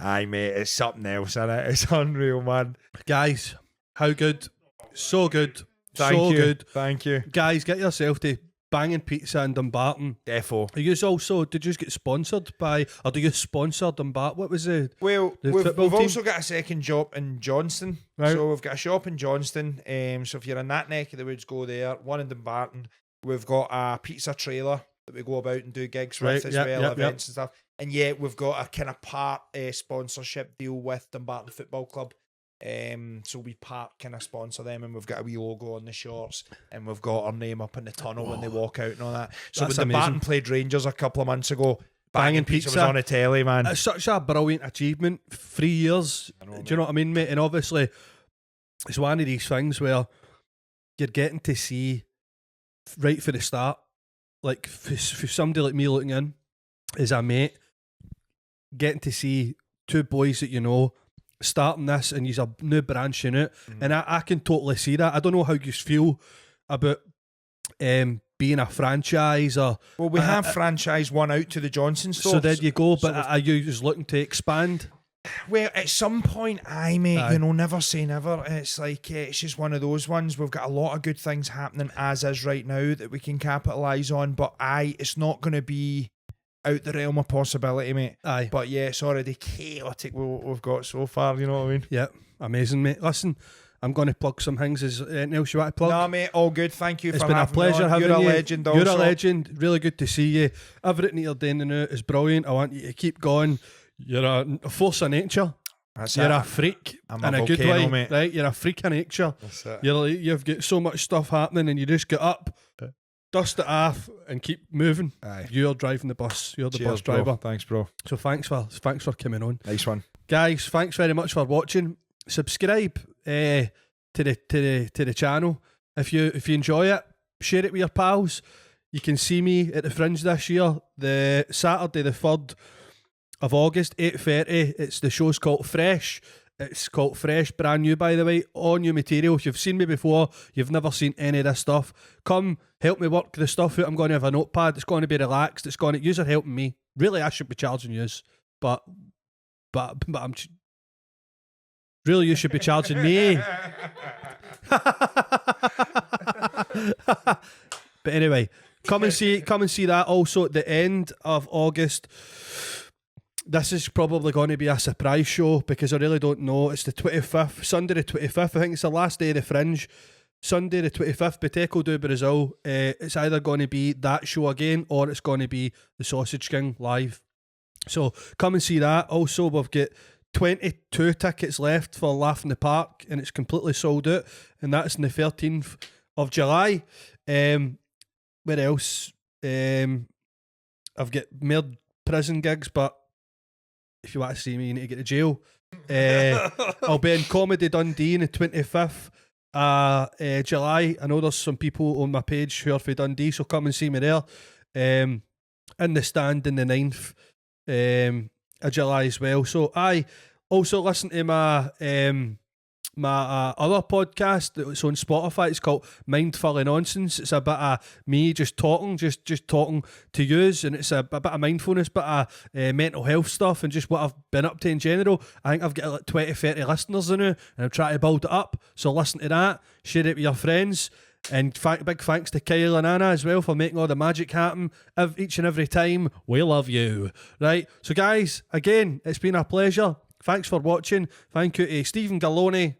Aye, mate, it's something else, isn't it? It's unreal, man. Guys, how good? So good. Thank you. Good. Thank you. Guys, get yourself to Banging Pizza in Dumbarton. Defo. Are you also, did you get sponsored by, or do you sponsor Dumbarton? What was the we've also got a second job in Johnston. Right. So we've got a shop in Johnston. So if you're in that neck of the woods, go there. One in Dumbarton. We've got a pizza trailer that we go about and do gigs with as well, events and stuff. And we've got a kind of part sponsorship deal with Dumbarton Football Club. So we part kind of sponsor them, and we've got a wee logo on the shorts, and we've got our name up in the tunnel when they walk out and all that. So when Dumbarton played Rangers a couple of months ago, Banging Pizza was on the telly, man. It's such a brilliant achievement. 3 years. Do you know what I mean, mate? And obviously, it's one of these things where you're getting to see right from the start, like for somebody like me looking in as a mate, getting to see two boys that you know starting this, and he's a new branching out, and I can totally see that. I don't know how you feel about being a franchise or. Well, we have franchise one out to the Johnson store. So there you go. But are you just looking to expand? Well, at some point, mate, you know, never say never. It's like, it's just one of those ones. We've got a lot of good things happening as is right now that we can capitalise on, but it's not going to be out the realm of possibility, mate. Aye. But yeah, it's already chaotic what we've got so far, you know what I mean? Yeah, amazing, mate. Listen, I'm going to plug some things. Is anything else you want to plug? No, mate, all good. Thank you for having me. It's been a pleasure having you. You're a legend also. You're a legend. Really good to see you. Everything you're doing now is brilliant. I want you to keep going. You're a force of nature. You're a freak I'm in a a good volcano, way, mate. right? You're a freak of nature. That's it. You've got so much stuff happening, and you just get up, dust it off, and keep moving. Aye. You're driving the bus. You're the Cheers, bus driver. bro. Thanks, bro. So thanks for coming on, Nice one. guys. Thanks very much for watching. Subscribe to the channel if you enjoy it. Share it with your pals. You can see me at the Fringe this year, the Saturday the 3rd of August, 8:30. It's the show's called Fresh. It's called Fresh, brand new by the way, all new material. If you've seen me before, you've never seen any of this stuff, come help me work the stuff out. I'm going to have a notepad. It's going to be relaxed. It's going to, yous are helping me. Really, I should be charging yous, but I'm really, you should be charging me. But anyway, come and see that. Also at the end of August, this is probably going to be a surprise show because I really don't know. It's the 25th, Sunday the 25th. I think it's the last day of the Fringe. Sunday the 25th, Boteco do Brazil. It's either going to be that show again or it's going to be the Sausage King live. So come and see that. Also, we've got 22 tickets left for Laugh in the Park and it's completely sold out. And that's on the 13th of July. Where else? I've got more prison gigs, but if you want to see me, you need to get to jail. I'll be in Comedy Dundee on the 25th July. I know there's some people on my page who are for Dundee, so come and see me there. In the Stand on the 9th of July as well. So I also listen to my other podcast that's on Spotify. It's called Mindfully Nonsense. It's a bit of me just talking to yous, and it's a bit of mindfulness, bit of mental health stuff, and just what I've been up to in general. I think I've got like 20-30 listeners now, and I'm trying to build it up. So listen to that, share it with your friends, and big thanks to Kyle and Anna as well for making all the magic happen each and every time. We love you, right? So guys, again, it's been a pleasure. Thanks for watching. Thank you to Steven Galloni.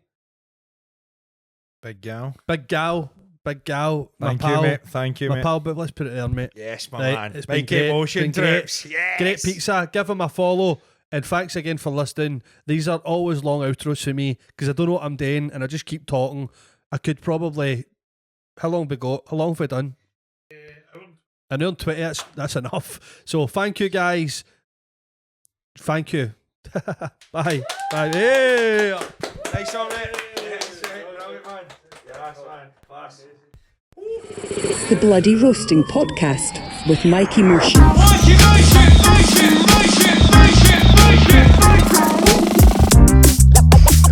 Big gal. Thank you, mate. Thank you, my mate. pal, but let's put it there, mate. Yes, my Right, man. it's been Mikey great. Motion It's been great. trips. Yes. Great pizza. Give him a follow. And thanks again for listening. These are always long outros for me because I don't know what I'm doing and I just keep talking. I could probably... How long have we done? An hour and 20. That's enough. So thank you, guys. Thank you. Bye. Bye. Hey. Nice one, mate. Brilliant, man. Yeah, that's fine. Class. The Bloody Roasting Podcast with Mikey Motion.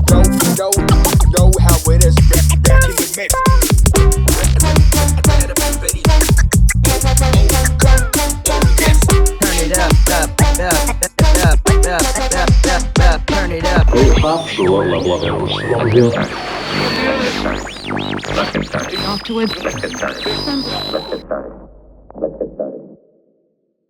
Know how it is back in the mix. Turn it up, turn it up. Off to a